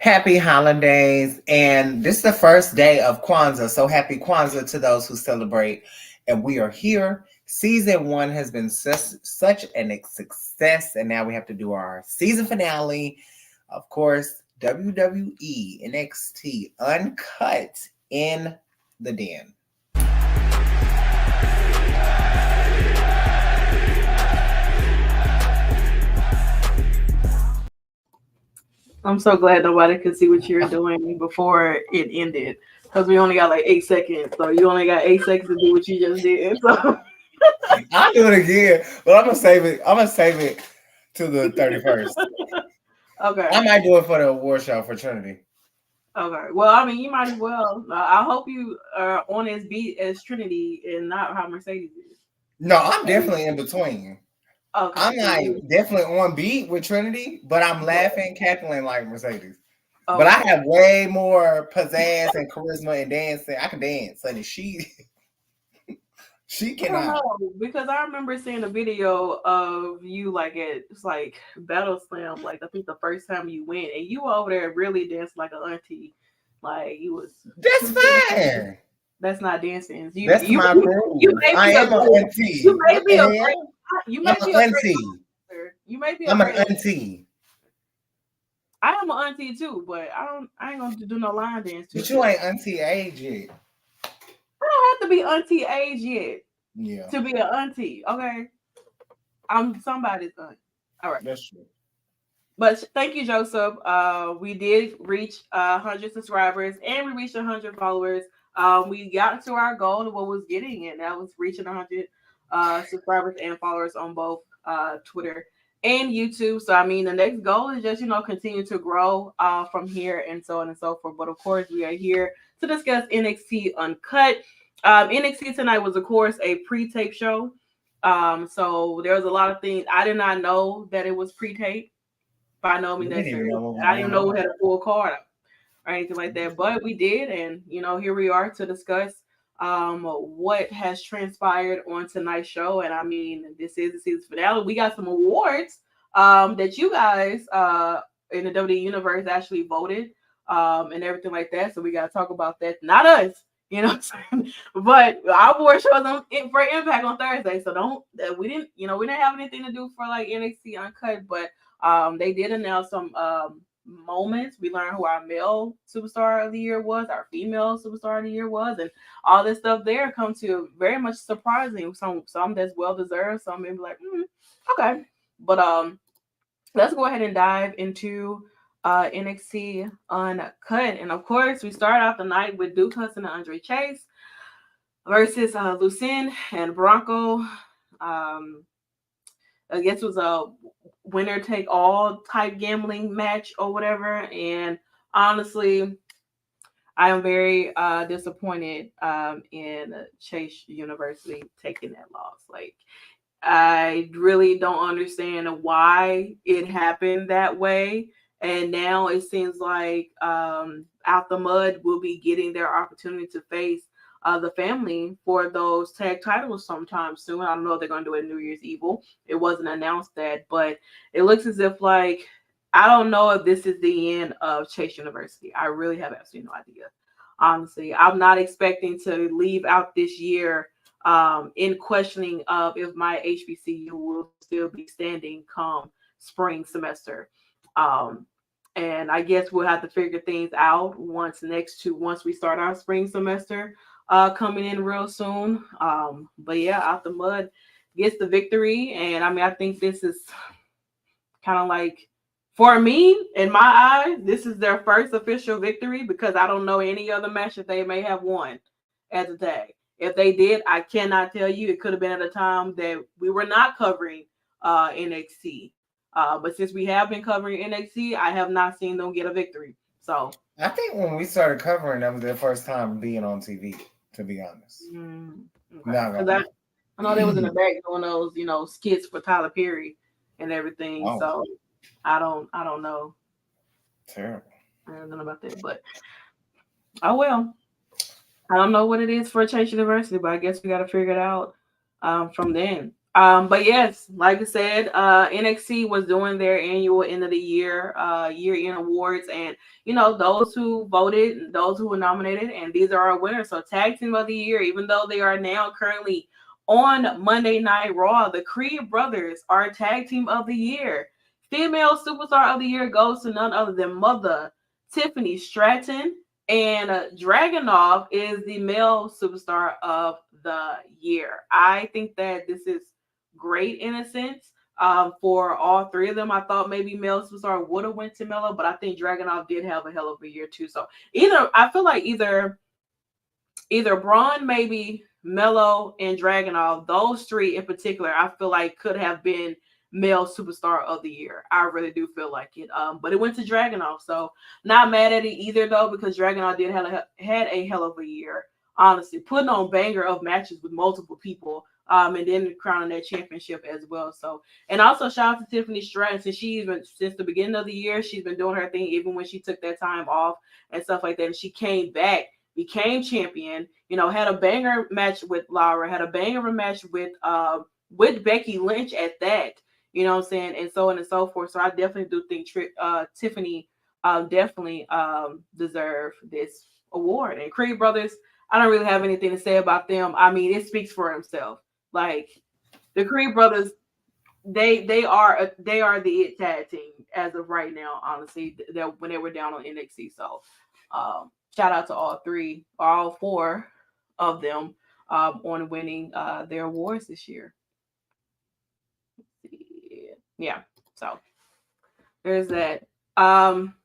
Happy holidays. And this is the first day of Kwanzaa. So happy Kwanzaa to those who celebrate. And we are here. Season 1 has been such a success. And now we have to do our season finale. Of course, WWE NXT Uncut in the Den. I'm so glad nobody could see what you were doing before it ended. Because we only got like 8 seconds. So you only got 8 seconds to do what you just did. So I'll do it again, but I'm gonna save it. I'm gonna save it to the 31st. okay. I might do it for the award show for Trinity. Okay. Well, I mean, you might as well. I hope you are on as beat as Trinity and not how Mercedes is. No, I'm definitely in between. Okay. I'm like definitely on beat with Trinity, but I'm laughing, cackling like Mercedes. Oh, but I have way more pizzazz and charisma and dancing. I can dance, honey. She I don't cannot. know, because I remember seeing a video of you like at it's like Battle Slam, like I think the first time you went, and you were over there really danced like an auntie, like you was. That's fine. That's not dancing. That's my groove. You may I be am a an auntie. You may What be the a hell? great. You may I'm be an a great auntie. dancer. You may be a I'm an great. auntie. I am an auntie too, but I ain't gonna do no line dance too. But you ain't auntie age yet. I don't have to be auntie age yet. Yeah. To be an auntie, okay? I'm somebody's aunt. All right. That's true. But thank you, Joseph. We did reach 100 subscribers and we reached 100 followers. We got to our goal of what was getting, and that was reaching 100 subscribers and followers on both Twitter and YouTube. So, I mean, the next goal is just, continue to grow from here and so on and so forth. But of course, we are here to discuss NXT Uncut. NXT tonight was, of course, a pre-tape show. So there was a lot of things. I did not know that it was pre-tape. By no means necessary. I didn't even know we had a full card or anything like that, but we did, and here we are to discuss what has transpired on tonight's show. And I mean, this is the season finale. We got some awards that you guys in the WWE universe actually voted and everything like that. So we got to talk about that. Not us. But our award shows on for Impact on Thursday. So we didn't have anything to do for like NXT Uncut, but they did announce some moments. We learned who our male superstar of the year was, our female superstar of the year was, and all this stuff there come to very much surprising. Some that's well deserved, some may be like, okay. But let's go ahead and dive into NXT Uncut. And of course, we start out the night with Duke Hudson and Andre Chase versus Lucien and Bronco. I guess it was a winner take all type gambling match or whatever. And honestly, I am very disappointed in Chase University taking that loss. Like, I really don't understand why it happened that way. And now it seems like Out the Mud will be getting their opportunity to face the family for those tag titles sometime soon. I don't know if they're going to do it New Year's Evil. It wasn't announced that, but it looks as if like, I don't know if this is the end of Chase University. I really have absolutely no idea. Honestly, I'm not expecting to leave out this year in questioning of if my HBCU will still be standing come spring semester. And I guess we'll have to figure things out once we start our spring semester coming in real soon. But yeah, Out the Mud gets the victory. And I mean, I think this is kind of like, for me, in my eyes, this is their first official victory because I don't know any other match that they may have won as a tag. If they did, I cannot tell you. It could have been at a time that we were not covering NXT. But since we have been covering NXT, I have not seen them get a victory. So I think when we started covering them, their first time being on TV, to be honest. Okay. I know they was in the back doing those, skits for Tyler Perry and everything. Oh. So I don't know. Terrible. I don't know about that, but oh well. I don't know what it is for Chase University, but I guess we got to figure it out from then. But yes, like I said, NXT was doing their annual end of the year end awards, and those who voted, those who were nominated, and these are our winners. So tag team of the year, even though they are now currently on Monday Night Raw, the Creed brothers are tag team of the year. Female superstar of the year goes to none other than Mother Tiffany Stratton, and Dragunov is the male superstar of the year. I think that this is great in a sense. For all three of them, I thought maybe Mel Superstar would have went to Mello, but I think Dragunov did have a hell of a year too. So I feel like either Braun, maybe Mello, and Dragunov, those three in particular, I feel like could have been male superstar of the year. I really do feel like it. But it went to Dragunov, so not mad at it either though, because Dragunov did had a hell of a year. Honestly, putting on banger of matches with multiple people, and then crowning that championship as well. So, and also shout out to Tiffany Stratton, since the beginning of the year, she's been doing her thing, even when she took that time off and stuff like that. And she came back, became champion, had a banger match with Laura, had a banger match with Becky Lynch at that, what I'm saying, and so on and so forth. So I definitely do think Tiffany definitely deserve this award. And Creed Brothers, I don't really have anything to say about them. I mean, it speaks for himself. Like the Creed Brothers, they are the it tag team as of right now. Honestly, when they were down on NXT. So shout out to all four of them on winning their awards this year. Yeah. So there's that.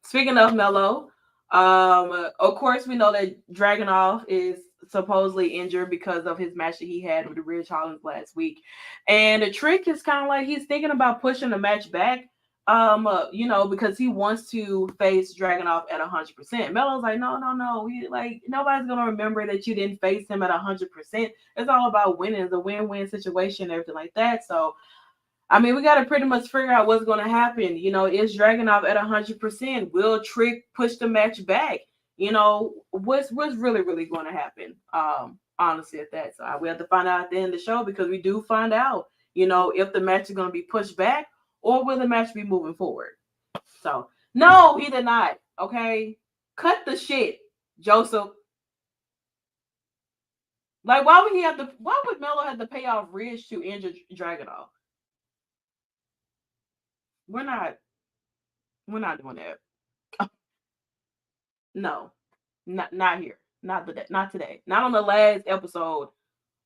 Speaking of Mello, of course we know that Dragunov is supposedly injured because of his match that he had with Ridge Holland last week, and the trick is kind of like he's thinking about pushing the match back. Because he wants to face Dragunov at 100%. Mello's like, no. Nobody's gonna remember that you didn't face him at 100%. It's all about winning, it's a win-win situation, everything like that. So I mean, we got to pretty much figure out what's going to happen. Is Dragunov at 100%? Will Trick push the match back? What's really, really going to happen? Honestly, at that. So we have to find out at the end of the show, because we do find out, if the match is going to be pushed back or will the match be moving forward. So, no, either not. Okay? Cut the shit, Joseph. Like, why would Mello have to pay off Ridge to injure Dragunov? We're not doing that. No, not here. Not today. Not on the last episode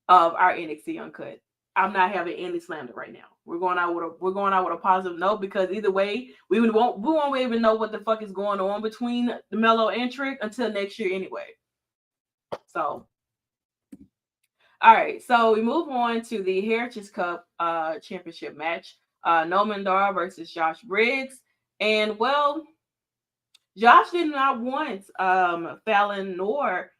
of our NXT Uncut. I'm not having any slander right now. We're going out with a positive note, because either way, we won't even know what the fuck is going on between the Mello and Trick until next year anyway. So, all right. So we move on to the Heritage Cup championship match. Noam Dar versus Josh Briggs. And well, Josh did not want Fallon nor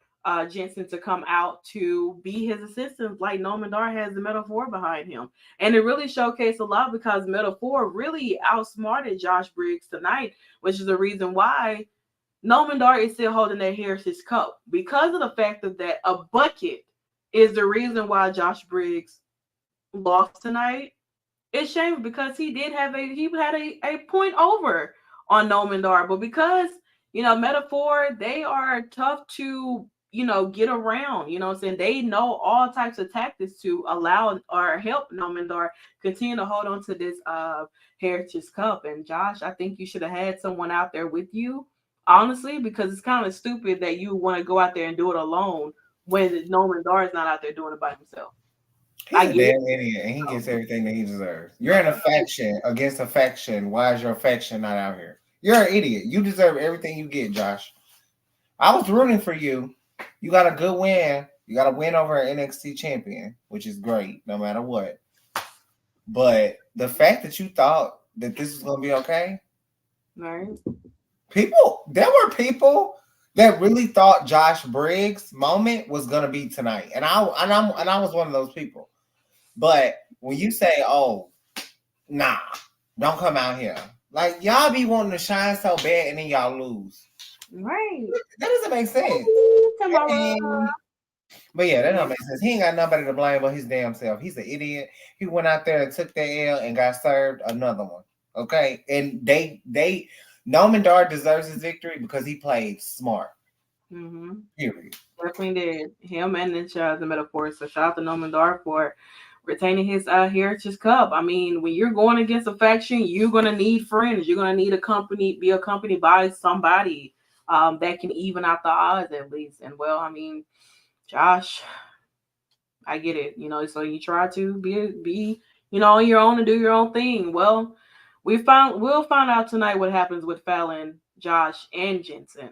Jensen to come out to be his assistant, like Noam Dar has the Metaphor behind him. And it really showcased a lot, because Metaphor really outsmarted Josh Briggs tonight, which is the reason why Noam Dar is still holding that Heritage Cup, because of the fact that a bucket is the reason why Josh Briggs lost tonight. It's shameful, because he had a point over on Noam Dar, but because Metaphor, they are tough to get around. What I'm saying, they know all types of tactics to allow or help Noam Dar continue to hold on to this Heritage Cup. And Josh, I think you should have had someone out there with you, honestly, because it's kind of stupid that you want to go out there and do it alone when Noam Dar is not out there doing it by himself. He's a damn idiot, and he gets everything that he deserves. You're in a faction against a faction. Why is your faction not out here? You're an idiot. You deserve everything you get, Josh. I was rooting for you. You got a good win. You got a win over an NXT champion, which is great, no matter what. But the fact that you thought that this was going to be okay, right? There were people that really thought Josh Briggs' moment was going to be tonight, and I was one of those people. But when you say, "Oh, nah, don't come out here," like y'all be wanting to shine so bad and then y'all lose, right? That doesn't make sense. But yeah, that Yeah. don't make sense. He ain't got nobody to blame but his damn self. He's an idiot. He went out there and took that L and got served another one. Okay, and they Noman Dar deserves his victory because he played smart. Mm-hmm. Period. Definitely did. Him and the metaphor. So shout out to Noman Dar for retaining his Heritage Cup. I mean, when you're going against a faction, you're gonna need friends. You're gonna need a company, be accompanied by somebody that can even out the odds at least. And well, I mean, Josh, I get it. So you try to be on your own and do your own thing. Well, we'll find out tonight what happens with Fallon, Josh, and Jensen.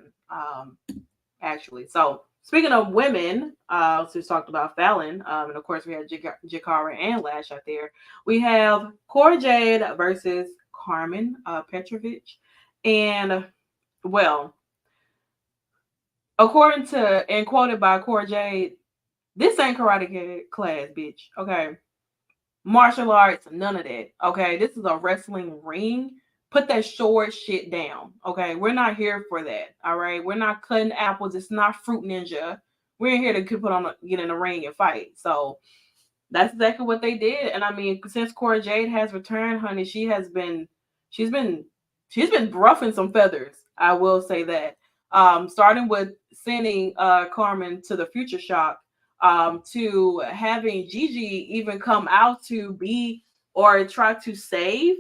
Actually. So speaking of women, so we talked about Fallon, and of course we had Jakara and Lash out there. We have Cora Jade versus Carmen Petrovich, and well, according to and quoted by Cora Jade, this ain't karate class, bitch. Okay, martial arts, none of that. Okay, this is a wrestling ring. Put that short shit down. Okay, we're not here for that. All right, we're not cutting apples. It's not Fruit Ninja. We're here to get in the ring and fight. So that's exactly what they did. And I mean, since Cora Jade has returned, honey, she's been she's been roughing some feathers. I will say that. Starting with sending Carmen to the Future Shock, to having Gigi even come out to be or try to save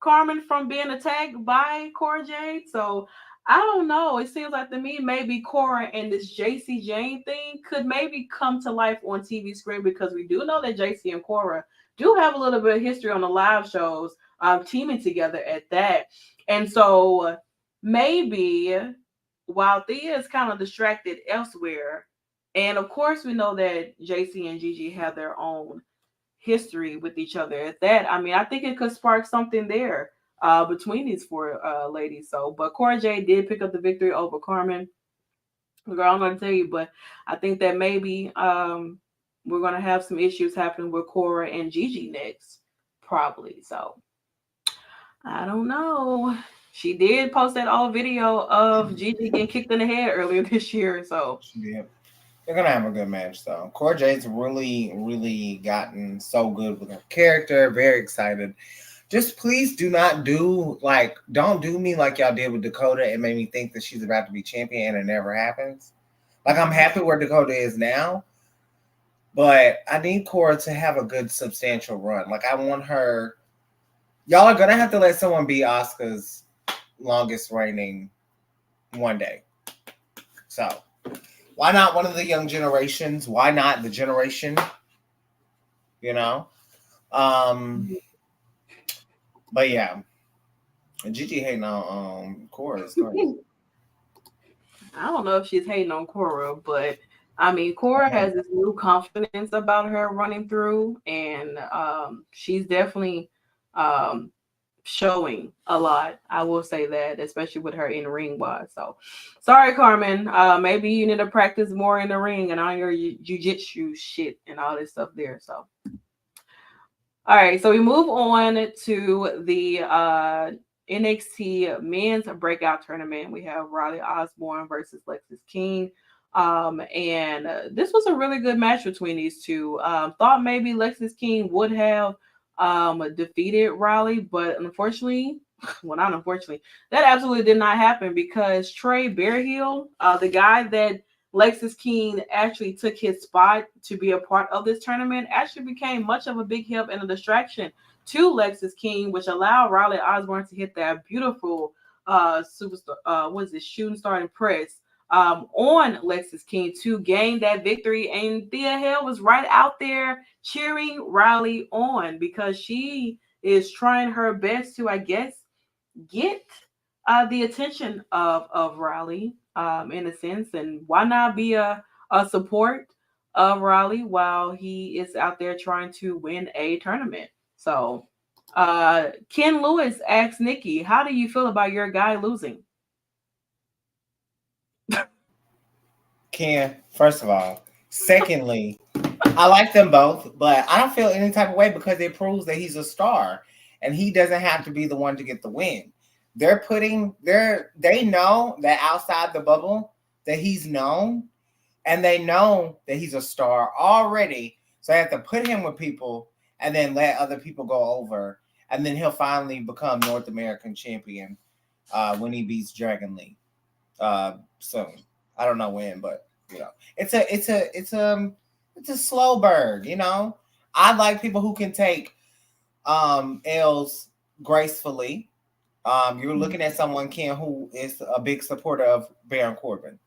Carmen from being attacked by Cora Jade. So I don't know. It seems like to me maybe Cora and this JC Jane thing could maybe come to life on TV screen because we do know that JC and Cora do have a little bit of history on the live shows, teaming together at that. And so maybe while Thea is kind of distracted elsewhere, and of course we know that JC and Gigi have their own history with each other at that. I mean, I think it could spark something there between these four ladies. So, but Cora J did pick up the victory over Carmen. Girl, I'm gonna tell you, but I think that maybe we're gonna have some issues happening with Cora and Gigi next, probably. So I don't know. She did post that old video of Gigi getting kicked in the head earlier this year. So Yeah. They're gonna have a good match though. Cora Jade's really, really gotten so good with her character. Very excited. Just please do not don't do me like y'all did with Dakota and made me think that she's about to be champion and it never happens. Like I'm happy where Dakota is now, but I need Cora to have a good substantial run. Like I want her. Y'all are gonna have to let someone be Asuka's longest reigning one day. So why not one of the young generations? Why not the generation? You know? Um but yeah. Gigi hating on Cora is crazy. I don't know if she's hating on Cora, but I mean, Cora has this new confidence about her running through, and she's definitely um, showing a lot. I will say that, especially with her in ring wise. So, sorry, Carmen. Maybe you need to practice more in the ring and on your jujitsu shit and all this stuff there. So, all right. So we move on to the NXT Men's Breakout Tournament. We have Riley Osborne versus Lexis King. And this was a really good match between these two. Thought maybe Lexis King would have defeated Riley, but unfortunately, well, not unfortunately, that absolutely did not happen because Trey Bearhill, the guy that Lexis King actually took his spot to be a part of this tournament, actually became much of a big help and a distraction to Lexis King, which allowed Riley Osborne to hit that beautiful superstar, shooting star and press on Lexis King to gain that victory. And Thea Hale was right out there cheering Riley on because she is trying her best to, I guess, get the attention of Riley, in a sense, and why not be a support of Riley while he is out there trying to win a tournament. So Ken Lewis asks Nikki, how do you feel about your guy losing? Ken, first of all. Secondly, I like them both, but I don't feel any type of way because it proves that he's a star and he doesn't have to be the one to get the win. They know that outside the bubble that he's known, and they know that he's a star already, so they have to put him with people and then let other people go over, and then he'll finally become North American champion when he beats Dragon Lee soon. I don't know when, but it's a slow burn. I like people who can take L's gracefully. You're looking at someone, Ken, who is a big supporter of Baron Corbin.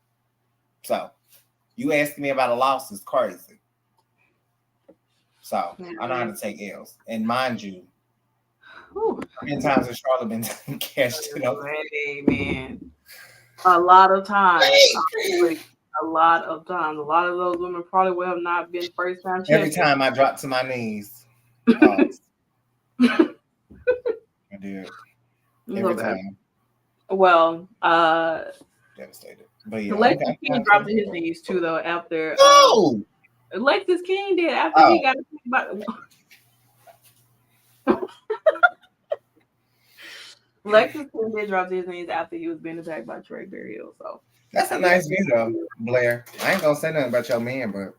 So you asking me about a loss is crazy. So I know how to take L's. And mind you, how many times has Charlotte been cashed it up? Hey, man. A lot of times. A lot of times. A lot of those women probably will have not been first time Every champions. time I drop to my knees. Pause. I do. Every time. Well, devastated. But yeah, Lexus King dropped to his knees too, though. After Lexus King did after he got Lexus King did drop to his knees after he was being attacked by Trey Burial. So that's a nice view, though, Blair. I ain't gonna say nothing about your man, but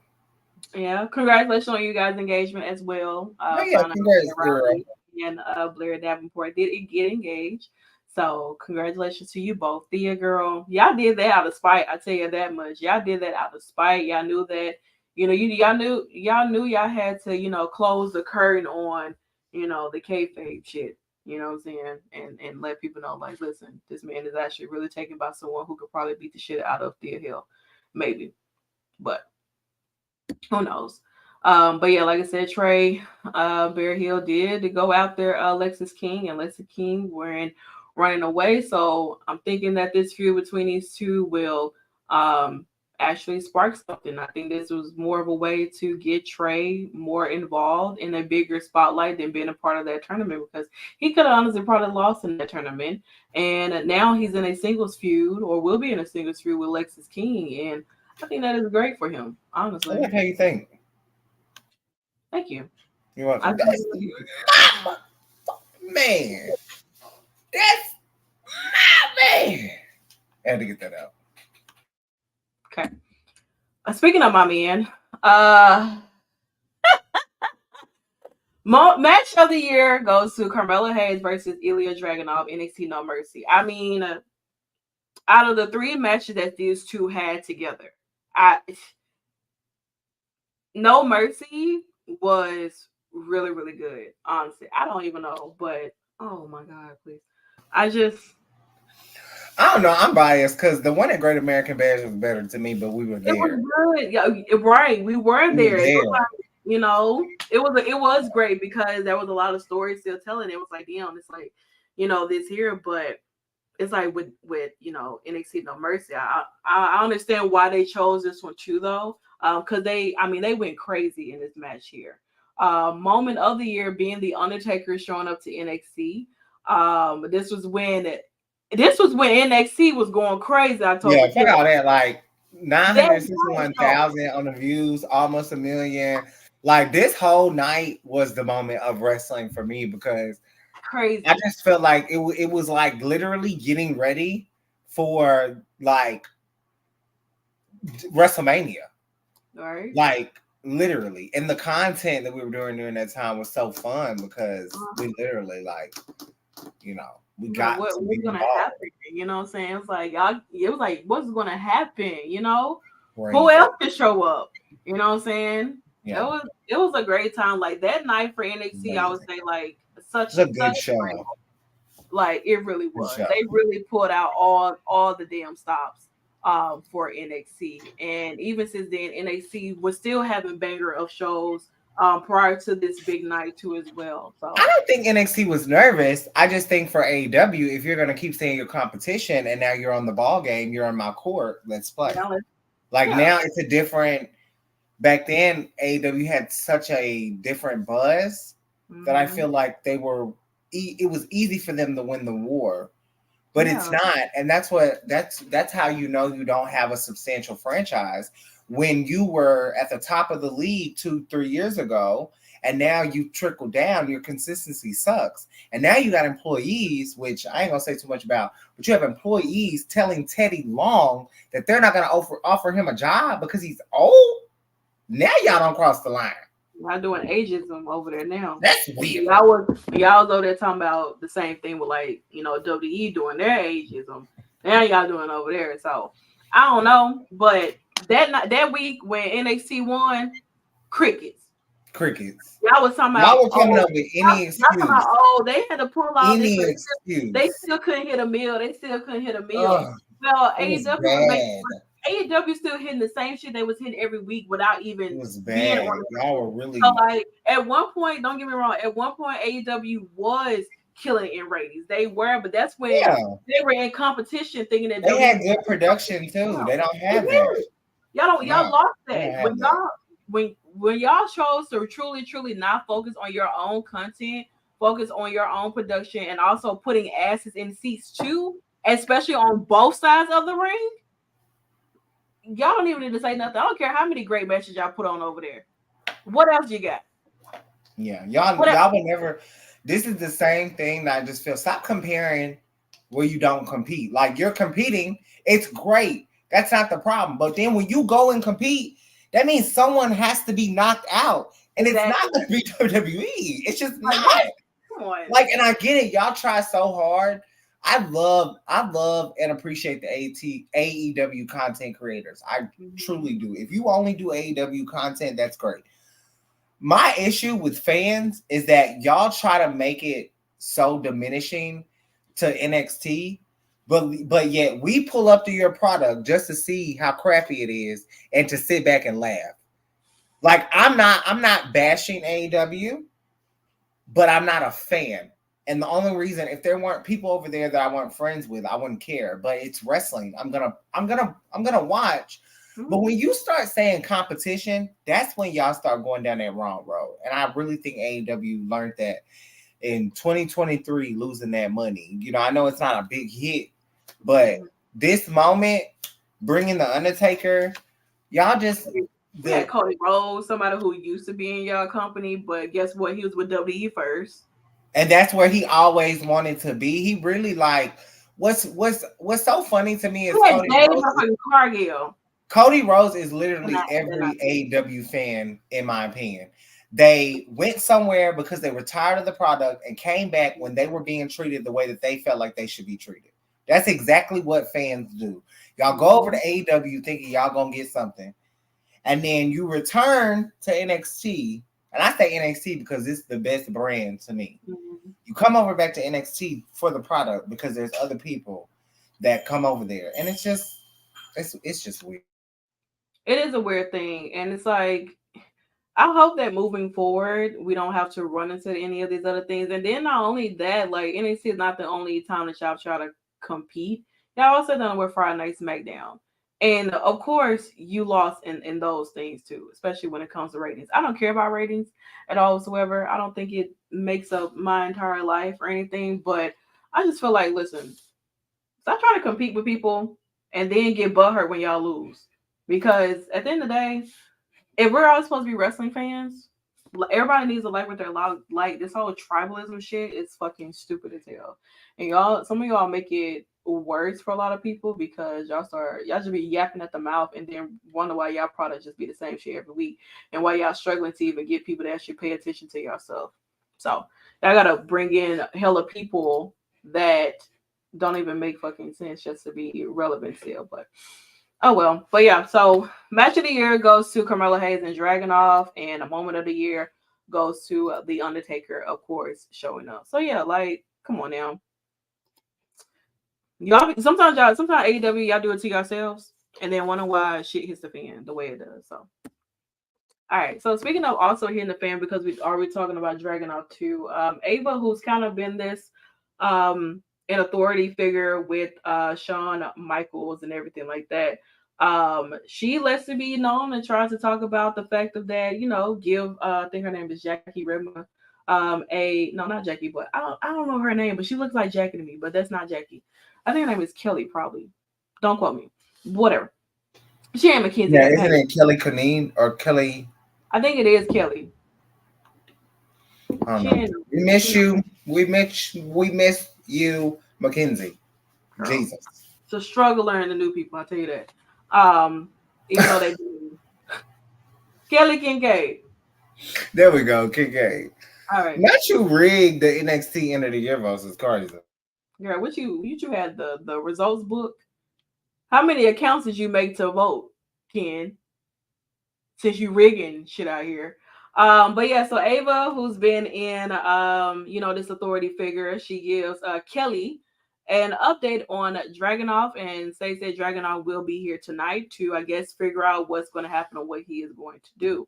yeah, congratulations on you guys' engagement as well. Congrats, girl. And Blair Davenport did get engaged. So congratulations to you both. Thea girl, y'all did that out of spite. I tell you that much. Y'all did that out of spite. Y'all knew that, y'all knew y'all had to, close the curtain on, the kayfabe shit. You know what I'm saying? And let people know, like, listen, this man is actually really taken by someone who could probably beat the shit out of Thea Hill. Maybe. But who knows? But yeah, like I said, Trey Bear Hill did go after Lexus King, and Lexus King were running away. So I'm thinking that this feud between these two will actually spark something. I think this was more of a way to get Trey more involved in a bigger spotlight than being a part of that tournament, because he could have honestly probably lost in that tournament. And now he's in a singles feud, or will be in a singles feud with Lexus King, and I think that is great for him, honestly. I like how you think. Thank you. You're welcome. That's my man. That's my man. I had to get that out. Okay. Speaking of my man, match of the year goes to Carmelo Hayes versus Ilya Dragunov, NXT No Mercy. I mean, out of the 3 matches that these two had together, No Mercy was really, really good. Honestly, I don't even know, but oh my god, please! I don't know. I'm biased because the one at Great American Bash was better to me, but we were there. It was good, yeah, right? We were there. It was great because there was a lot of stories still telling. It was like, damn, it's like, this here, but it's like with NXT No Mercy. I understand why they chose this one too, though, because they went crazy in this match here. Moment of the year being the Undertaker showing up to NXT. This was when NXT was going crazy. I told you. Check out that, like 961,000 on the views, almost 1 million. Like, this whole night was the moment of wrestling for me, because crazy. I just felt like it was like literally getting ready for like WrestleMania. Right. Like, literally. And the content that we were doing during that time was so fun because we literally, like, we got what's gonna happen. You know what I'm saying? It's like it was like, what's gonna happen? Who else can show up? You know what I'm saying? Yeah. It was a great time. Like, that night for NXT, I would say, like, such a good show. Like, it really was. They really pulled out all the damn stops for NXT. And even since then, NXT was still having banger of shows prior to this big night too as well. So I don't think NXT was nervous. I just think for AEW, if you're gonna keep saying your competition and now you're on the ball game, you're on my court, let's play. Now it's a different. Back then, AEW had such a different buzz that I feel like it was easy for them to win the war, but it's not. And that's how you don't have a substantial franchise. When you were at the top of the league 2-3 years ago, and now you trickle down, your consistency sucks. And now you got employees, which I ain't gonna say too much about, but you have employees telling Teddy Long that they're not gonna offer him a job because he's old. Now y'all don't cross the line. Y'all doing ageism over there now. That's weird. Y'all was over there talking about the same thing with like, WWE doing their ageism. Now y'all doing over there. So I don't know, but that week when NXT won, crickets. Y'all was talking about, y'all were coming up with any excuse. Y'all talking about, they had to pull out any excuse. They still couldn't hit a meal. Well, AEW still hitting the same shit they was hitting every week without even. It was bad. Y'all were really. So like at one point, don't get me wrong. At one point, AEW was killing in ratings. They were, but that's when they were in competition, thinking that they had good production too. They don't have that. Y'all lost that when y'all chose to truly not focus on your own content, focus on your own production, and also putting asses in seats too, especially on both sides of the ring. Y'all don't even need to say nothing. I don't care how many great matches y'all put on over there. What else you got? Yeah, y'all would never. This is the same thing that I just feel. Stop comparing where you don't compete. Like you're competing, it's great. That's not the problem. But then when you go and compete, that means someone has to be knocked out, and it's not going to be WWE. It's just not. Come on. Like, and I get it. Y'all try so hard. I love and appreciate the AEW content creators. I truly do. If you only do AEW content, that's great. My issue with fans is that y'all try to make it so diminishing to NXT, but yet we pull up to your product just to see how crappy it is and to sit back and laugh. Like I'm not bashing AEW, but I'm not a fan. And the only reason, if there weren't people over there that I weren't friends with, I wouldn't care. But it's wrestling. I'm gonna watch. But when you start saying competition, that's when y'all start going down that wrong road. And I really think AEW learned that in 2023, losing that money. I know it's not a big hit, but this moment, bringing the Undertaker, y'all just. We had Cody Rhodes, somebody who used to be in y'all company, but guess what? He was with WWE first. And that's where he always wanted to be. He really what's so funny to me is Cody Rhodes is literally every AEW fan, in my opinion. They went somewhere because they were tired of the product and came back when they were being treated the way that they felt like they should be treated. That's exactly what fans do. Y'all go over to AEW thinking y'all gonna get something, and then you return to NXT. And I say NXT because it's the best brand to me. Mm-hmm. You come over back to NXT for the product because there's other people that come over there. And it's just weird. It is a weird thing. And it's like, I hope that moving forward, we don't have to run into any of these other things. And then not only that, like NXT is not the only time that y'all try to compete. Y'all also done with Friday Night SmackDown. And of course, you lost in those things too, especially when it comes to ratings. I don't care about ratings at all whatsoever. I don't think it makes up my entire life or anything. But I just feel like, listen, stop trying to compete with people and then get butthurt when y'all lose. Because at the end of the day, if we're all supposed to be wrestling fans, everybody needs to like what they're like. This whole tribalism shit is fucking stupid as hell. And some of y'all make it words for a lot of people because y'all just be yapping at the mouth and then wonder why y'all product just be the same shit every week and why y'all struggling to even get people to actually pay attention to yourself. So y'all gotta bring in hella people that don't even make fucking sense just to be relevant still. But oh well. But yeah, so match of the year goes to Carmelo Hayes and Dragunov, and a moment of the year goes to The Undertaker, of course, showing up. So yeah, like, come on now. Sometimes AEW, y'all do it to yourselves and then wonder why shit hits the fan the way it does. So, all right. So speaking of also hitting the fan, because we already talking about Dragunov too, Ava, who's kind of been this an authority figure with Shawn Michaels and everything like that. She lets it be known and tries to talk about the fact of that, give I think her name is Jackie Redma, not Jackie, but I don't know her name, but she looks like Jackie to me, but that's not Jackie. I think her name is Kelly, probably. Don't quote me. Whatever. She ain't McKenzie. Yeah, isn't it Kelly Kinane or Kelly? I think it is Kelly. I don't She know. ain't, We miss she not you. We miss you, Mackenzie. girl. Jesus. It's a struggle learning the new people. I'll tell you that. Um, even though they Kelly Kincaid. There we go. KK. All right, Not you rigged the NXT end of the year versus Cardi. girl. What you had the results book? How many accounts did you make to vote, Ken? Since you rigging shit out here. But yeah, so Ava, who's been in this authority figure, she gives Kelly an update on Dragonoff and says that Dragonoff will be here tonight to, I guess, figure out what's going to happen and what he is going to do.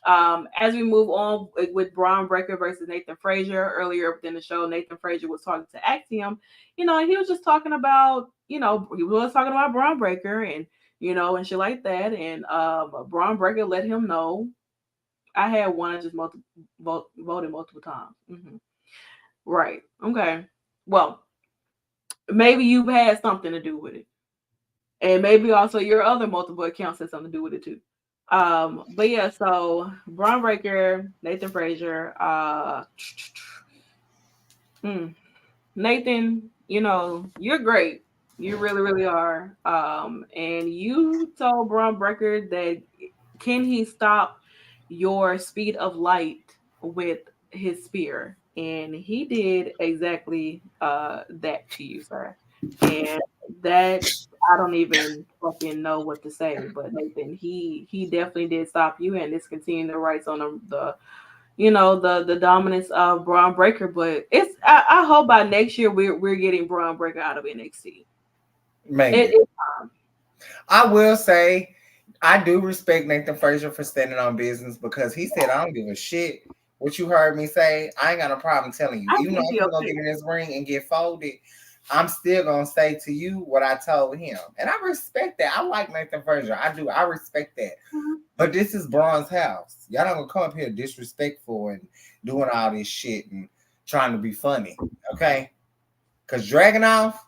As we move on with Braun Breaker versus Nathan Frazier, earlier within the show, Nathan Frazier was talking to Axiom. He was just talking about, he was talking about Braun Breaker and shit like that. And Braun Breaker let him know, I had one, I just voted multiple times. Right. Okay. Well, maybe you've had something to do with it. And maybe also your other multiple accounts had something to do with it too. But yeah, so Braun Breaker, Nathan Frazier, Nathan, you're great. You really, really are. And you told Braun Breaker that can he stop your speed of light with his spear? And he did exactly that to you, sir. And that I don't even fucking know what to say. But Nathan, he definitely did stop you, and this continuing the rights on the dominance of Braun Breaker. But I hope by next year we're getting Braun Breaker out of NXT. Maybe. It's I will say I do respect Nathan Frazier for standing on business because he said, I don't give a shit what you heard me say. I ain't got no problem telling you. I Even though think I'm he still gonna okay. get in this ring and get folded, I'm still gonna say to you what I told him. And I respect that. I like Nathan Frazier. I do. I respect that. Mhm. But this is Braun's house. Y'all not gonna come up here disrespectful and doing all this shit and trying to be funny. Okay? Because Dragonoff,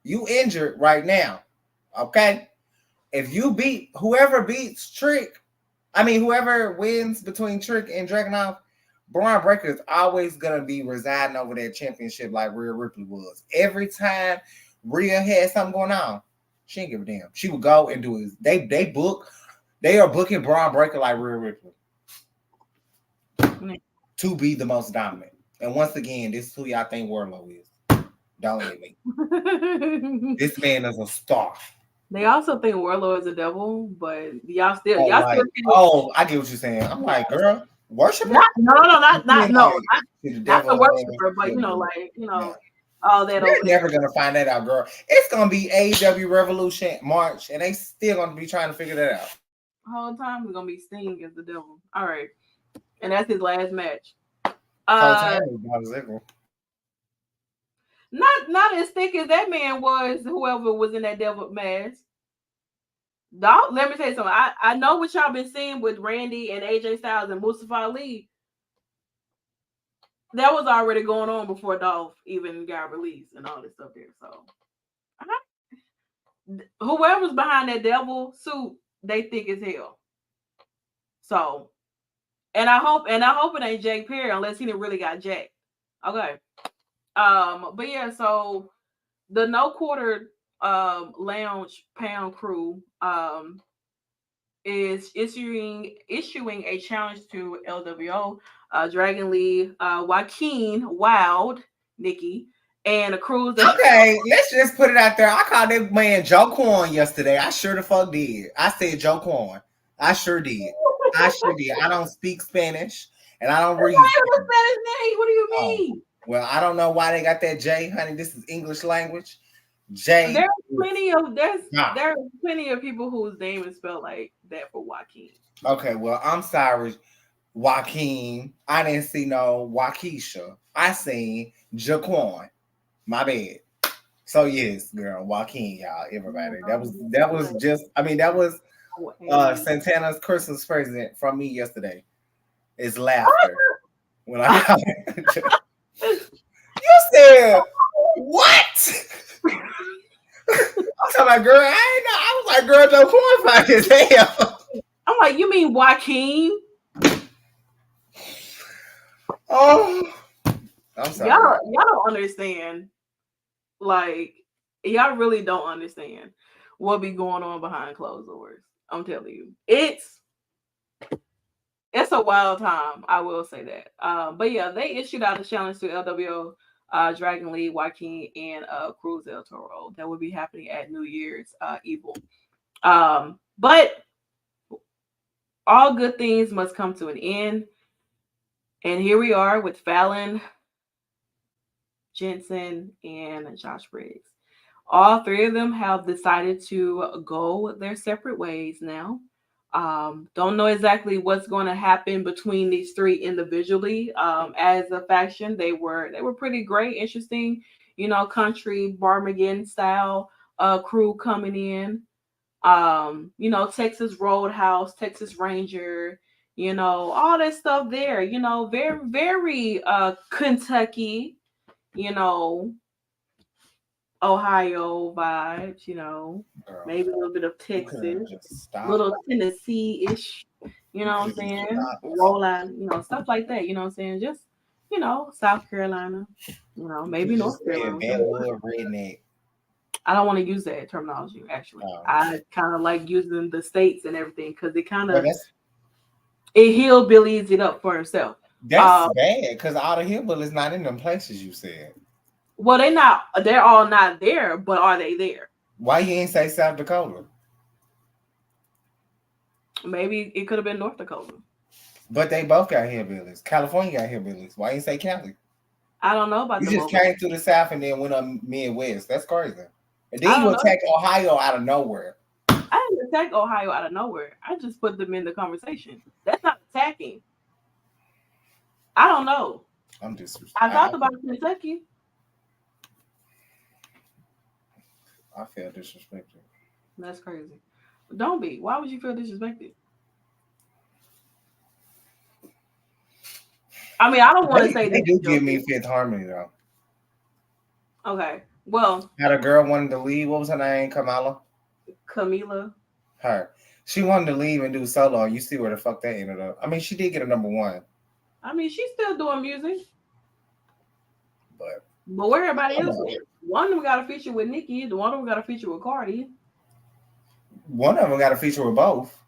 you injured right now. Okay? If you beat whoever beats Trick, whoever wins between Trick and Dragonoff, Braun Breaker is always gonna be residing over that championship like Rhea Ripley was. Every time Rhea had something going on, she didn't give a damn. She would go and do it. They are booking Braun Breaker like Rhea Ripley to be the most dominant. And once again, this is who y'all think Warlow is. Don't hit me. This man is a star. They also think Warlord is a devil, but Oh, y'all still like, oh, I get what you're saying. I'm like, girl, worship him. not no no You not mean not no like not, to the not the devil? worshiper, but Yeah. all that They're over there. never gonna find that out, girl. It's gonna be AEW Revolution March, and they still gonna be trying to figure that out. The whole time it's gonna be Sting as the devil. All right, and that's his last match. Whole Uh, time is Bob Ziggler. not as thick as that man was. Whoever was in that devil mask. Dog, let me tell you something. I know what y'all been seeing with Randy and AJ Styles and Mustafa Ali. That was already going on before Dolph even got released and all this stuff there. So whoever's behind that devil suit, they thick as hell. So, and I hope it ain't Jake Perry unless he didn't really got jacked. Okay. But yeah, so the No Quarter Lounge Pound crew is issuing a challenge to LWO, Dragon Lee, Joaquin Wild, Nikki, and a crew that Okay, let's just put it out there. I called that man Joe Quan yesterday. I sure the fuck did. I said Joe Quan. I sure did. I sure did. I don't speak Spanish and I don't read. Spanish name. What do you Oh, mean? well, I don't know why they got that J, honey. This is English language. J. There's plenty of Nah. there's plenty of people whose name is spelled like that for Joaquin. Okay, well, I'm sorry, Joaquin. I didn't see no Waukesha. I seen Jaquan. My bad. So yes, girl, Joaquin, y'all, everybody. That was just. That was Santana's Christmas present from me yesterday. It's laughter when I got it. You said what? I'm talking about, girl. I ain't know. I was like, girl, Joe Corn fine as hell. I'm like, you mean Joaquin? Oh, I'm sorry. Y'all don't understand. Like, y'all really don't understand what be going on behind closed doors. I'm telling you, it's a wild time. I will say that. But yeah, they issued out a challenge to LWO, Dragon Lee, Joaquin, and Cruz El Toro that will be happening at New Year's Evil. But all good things must come to an end, and here we are with Fallon, Jensen, and Josh Briggs. All three of them have decided to go their separate ways now. Don't know exactly what's going to happen between these three individually. As a faction, they were pretty great, interesting, country Barmageddon style crew coming in. Texas Roadhouse, Texas Ranger, all that stuff there. Very very Kentucky, you know, Ohio vibes, Girl, maybe a little bit of you could have Texas, just stopped. little Tennessee-ish, you You know could what have I'm just saying? stopped. Roll out, stuff like that, you know what I'm saying? Just, South Carolina, You could maybe have North just said Carolina. Bellwood redneck. I don't want to use that terminology, actually. Um, I kind of like using the states and everything because it kind well, of, it hillbillies it up for himself. that's Uh, bad because all the hillbillies not in them places you said. well, they're all not there, but are they there? Why you ain't say South Dakota? Maybe it could have been North Dakota. But they both got hillbillies. California got hillbillies. Why you ain't say Cali? I don't know about You them just over there. came through the South and then went up Midwest. That's crazy. And then I you don't know. attack Ohio out of nowhere. I didn't attack Ohio out of nowhere. I just put them in the conversation. That's not attacking. I don't know. I'm disrespectful. I talked about Kentucky. I feel disrespected. That's crazy. Don't be. Why would you feel disrespected? I mean, I don't want to say They this do is your give me fault. Fifth Harmony though. Okay. Well, Had a girl wanted to leave. What was her name? Kamala. Camila. Her. She wanted to leave and do solo. You see where the fuck that ended up. I mean, she did get a number one, I mean, she's still doing music, but but where everybody come else on. at? One of them got a feature with Nicki. The one of them got a feature with Cardi. One of them got a feature with both.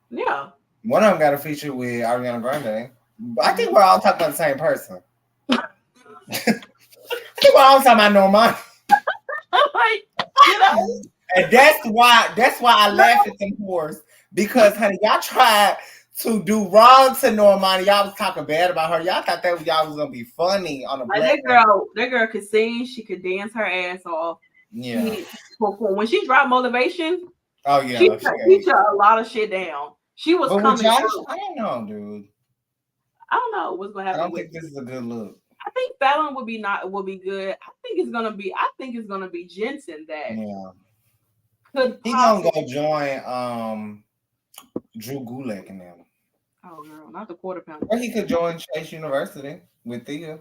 Yeah. One of them got a feature with Ariana Grande. I Mhm. think we're all talking about the same person. I think we're all talking about Normani. Like, you know, And that's why I laughed at them whores. Because honey, y'all tried to do wrong to Normani. Y'all was talking bad about her. Y'all thought that y'all was gonna be funny on a like black. that girl could sing. She could dance her ass off. Yeah. She when she dropped Motivation, Oh she yeah. she shut a lot of shit down. She was But with coming Josh, through. I don't know, dude. I don't know what's gonna I happen don't with. think this is a good look. I think Fallon would be good. I think it's gonna be Jensen that Yeah. could He gonna possibly. go join Drew Gulak and them. Oh girl, not the quarter pounder. Or he could join Chase University with Thea.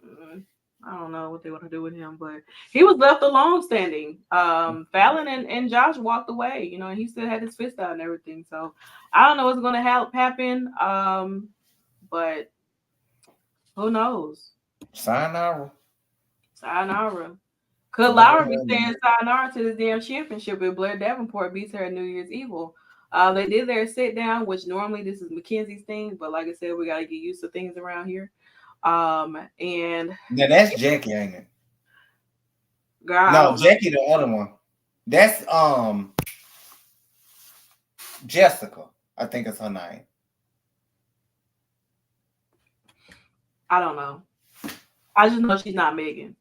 Mm, I don't know what they want to do with him, but he was left alone standing. Fallon and Josh walked away, and he still had his fist out and everything. So I don't know what's gonna happen. But who knows? Sayonara. Sayonara. Could Love Laura be her. saying sayonara to this damn championship if Blair Davenport beats her at New Year's Evil? They did their sit down, which normally this is Mackenzie's thing, but like I said, we gotta get used to things around here. And Now that's Jackie, ain't it? girl, I No, don't know. Jackie, the other one. That's Jessica. I think it's her name. I don't know. I just know she's not Megan.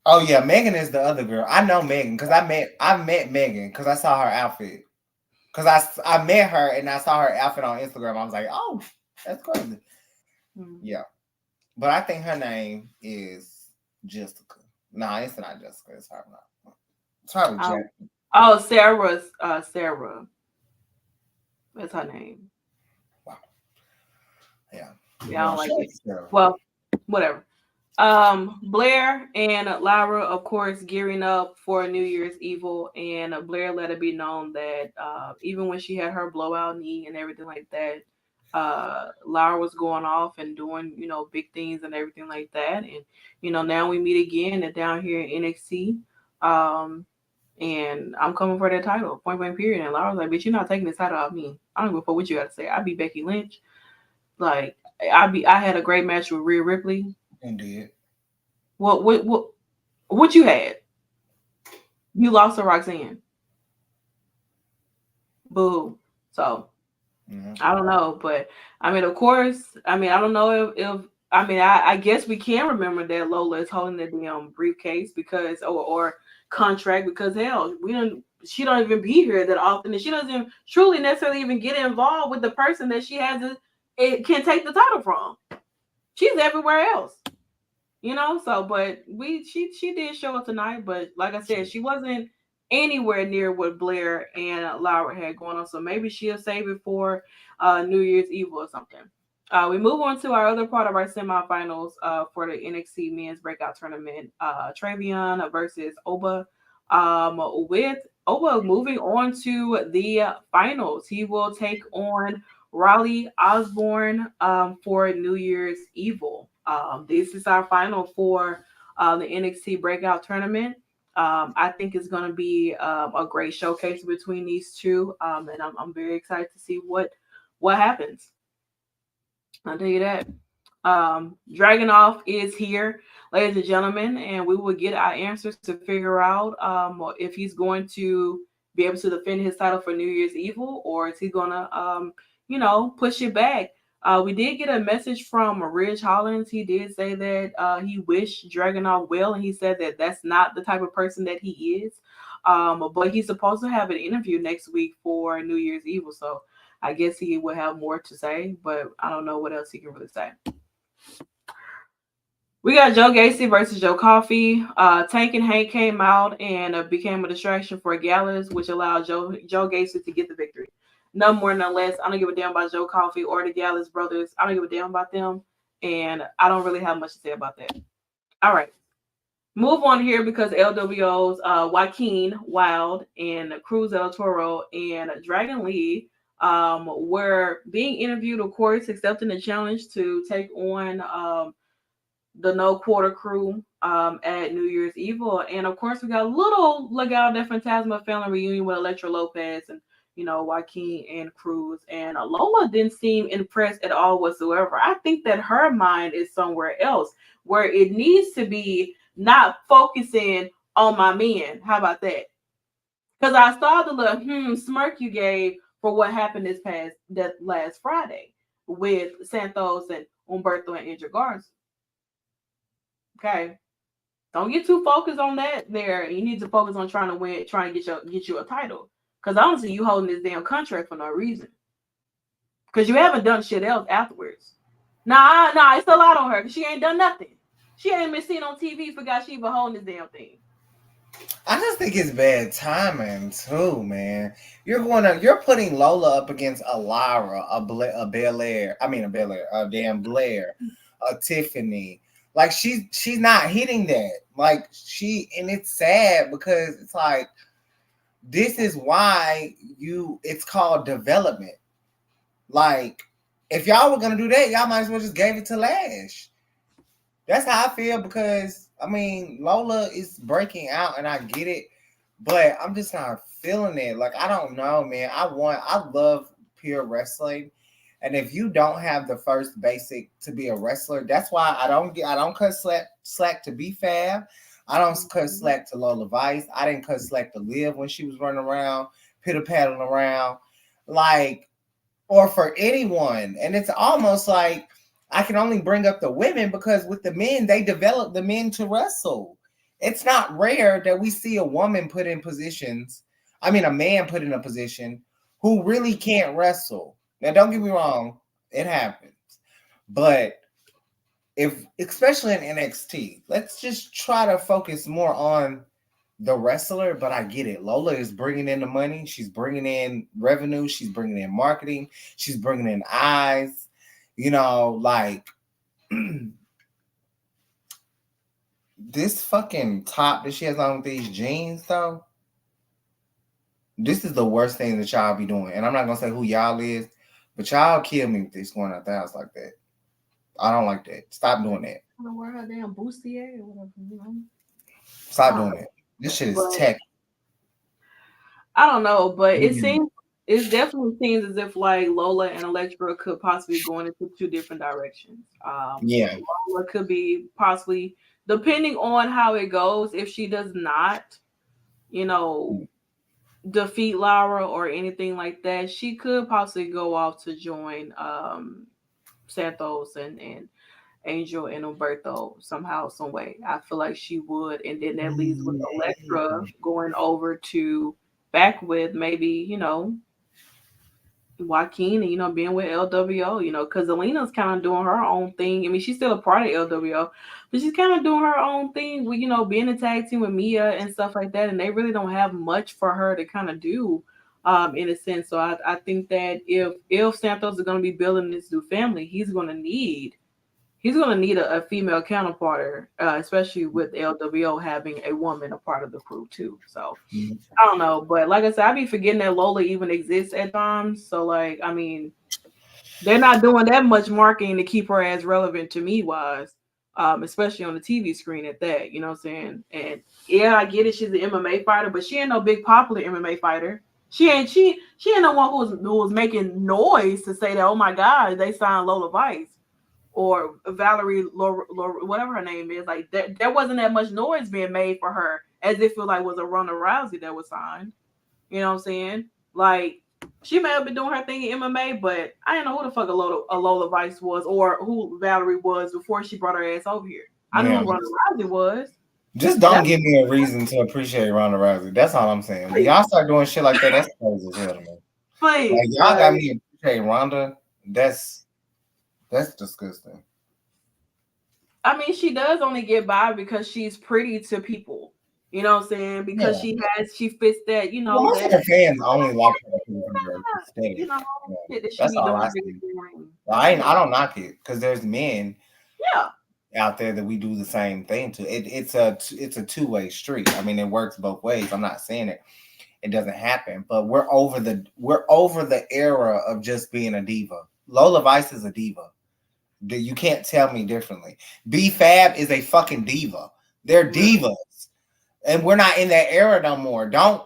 Oh yeah, Megan is the other girl. I know Megan because I met Megan because I saw her outfit. Because I met her and I saw her outfit on Instagram. I was like, oh, that's crazy. Hmm. Yeah. But I think her name is Jessica. No, it's not Jessica. It's her not. It's probably Oh, Jackie. oh, Sarah. That's her name. Wow. Yeah. Yeah, I Well, don't like shout out it. to Sarah. Well, whatever. Blair and Lyra, of course, gearing up for New Year's Evil, and Blair let it be known that even when she had her blowout knee and everything like that, Lara was going off and doing, big things and everything like that. And, now we meet again and down here in NXT. Um, and I'm coming for that title, point blank period. And Lara was like, bitch, you're not taking this title off me. I don't give a fuck what you got to say. I beat Becky Lynch. Like, I had a great match with Rhea Ripley. Indeed. What you had? You lost to Roxanne. Boo. So I don't know, but I mean, of course, I mean, I don't know if I mean, I guess we can remember that Lola is holding the damn briefcase because or contract because hell, we don't. She don't even be here that often, and she doesn't truly necessarily even get involved with the person that she has it can take the title from. She's everywhere else. So but she did show up tonight, but like I said, she wasn't anywhere near what Blair and Laura had going on, so maybe she'll save it for New Year's Eve or something. We move on to our other part of our semifinals for the NXT men's breakout tournament. Travion versus Oba, with Oba moving on to the finals. He will take on Raleigh Osborne for New Year's Evil. This is our final for the NXT Breakout Tournament. I think it's going to be a great showcase between these two, and I'm very excited to see what happens. I'll tell you that. Dragonoff is here, ladies and gentlemen, and we will get our answers to figure out if he's going to be able to defend his title for New Year's Evil, or is he gonna, push it back. We did get a message from Ridge Hollins. He did say that he wished Dragonoff well, and he said that that's not the type of person that he is. But he's supposed to have an interview next week for New Year's Evil, so I guess he will have more to say, but I don't know what else he can really say. We got Joe Gacy versus Joe Coffey. Tank and Hank came out and became a distraction for Gallus, which allowed Joe Gacy to get the victory. No more, no less. I don't give a damn about Joe Coffey or the Gallus brothers. I don't give a damn about them, and I don't really have much to say about that. All right. Move on here because LWO's Joaquin Wild and Cruz del Toro and Dragon Lee were being interviewed, of course, accepting the challenge to take on the No Quarter crew at New Year's Evil. And of course, we got a little Legado de Fantasma family reunion with Electra Lopez and, Joaquin and Cruz. And Lola didn't seem impressed at all whatsoever. I think that her mind is somewhere else where it needs to be, not focusing on my men. How about that? Because I saw the little smirk you gave for what happened that last Friday with Santos and Humberto and Angel Garza. Okay. Don't get too focused on that there. You need to focus on trying to win, trying to get you a title. Because I don't see you holding this damn contract for no reason. Because you haven't done shit else afterwards. Nah, it's a lot on her because she ain't done nothing. She ain't been seen on TV, forgot she even holding this damn thing. I just think it's bad timing too, man. You're putting Lola up against a Lara, a Belair, a damn Blair, a Tiffany. Like she's not hitting that. Like and it's sad because it's like this is why it's called development. Like if y'all were gonna do that, y'all might as well just gave it to Lash. That's how I feel because Lola is breaking out and I get it, but I'm just not feeling it. Like I don't know, man. I love pure wrestling. And if you don't have the first basic to be a wrestler, that's why I don't cut slack to be Fab. I don't cut slack to Lola Vice. I didn't cut slack to Liv when she was running around, pitter-paddling around, or for anyone. And it's almost like I can only bring up the women because with the men, they develop the men to wrestle. It's not rare that we see a woman put in positions, a man put in a position who really can't wrestle. Now, don't get me wrong, it happens. But especially in NXT, let's just try to focus more on the wrestler, but I get it. Lola is bringing in the money. She's bringing in revenue. She's bringing in marketing. She's bringing in eyes. This fucking top that she has on with these jeans, though, this is the worst thing that y'all be doing. And I'm not going to say who y'all is, But y'all kill me with this going out the house like that. I don't like that. Stop doing that. I don't know where her damn bustier or whatever, you know. Stop doing that. This shit is But tech. I don't know, but Mm. it definitely seems as if like Lola and Electra could possibly go into two different directions. Yeah. Lola could be possibly, depending on how it goes, if she does not, you know, defeat Laura or anything like that, she could possibly go off to join Santos and Angel and Umberto somehow, some way. I feel like she would, and then that leaves with Electra going over to back with maybe Joaquin and being with LWO, because Alina's kind of doing her own thing. I mean, she's still a part of LWO, but she's kind of doing her own thing with being a tag team with Mia and stuff like that. And they really don't have much for her to kind of do, in a sense. So I think that if Santos is going to be building this new family, he's gonna need a female counterpart, especially with LWO having a woman a part of the crew too. So I don't know, but like I said, I be forgetting that Lola even exists at times. So like, I mean, they're not doing that much marketing to keep her as relevant to me wise, especially on the TV screen at that. You know what I'm saying? And yeah, I get it. She's an MMA fighter, but she ain't no big popular MMA fighter. She ain't no one who was making noise to say that, oh my God, they signed Lola Vice or Valerie, whatever her name is. Like there wasn't that much noise being made for her as if it like was a Ronda Rousey that was signed. You know what I'm saying? Like she may have been doing her thing in MMA, but I didn't know who the fuck a Lola Vice was or who Valerie was before she brought her ass over here. I knew Yeah. who Ronda Rousey was. Just And don't give me a reason to appreciate Ronda Rousey. That's all I'm saying. When y'all start doing shit like that, that's crazy as hell to me. Like please, y'all got me appreciating Ronda. That's disgusting. I mean, she does only get by because she's pretty to people. You know what I'm saying? Because Yeah. she fits that, Well, most of that her fans only like her because of her you aesthetic. know Yeah. shit that she That's be all doing I really see. boring. I don't knock it because there's men Yeah. out there that we do the same thing to. It's a two-way street. I mean, it works both ways. I'm not saying it doesn't happen, but we're over the era of just being a diva. Lola Vice is a diva. You can't tell me differently. B Fab is a fucking diva. They're Yeah. divas, and we're not in that era no more. Don't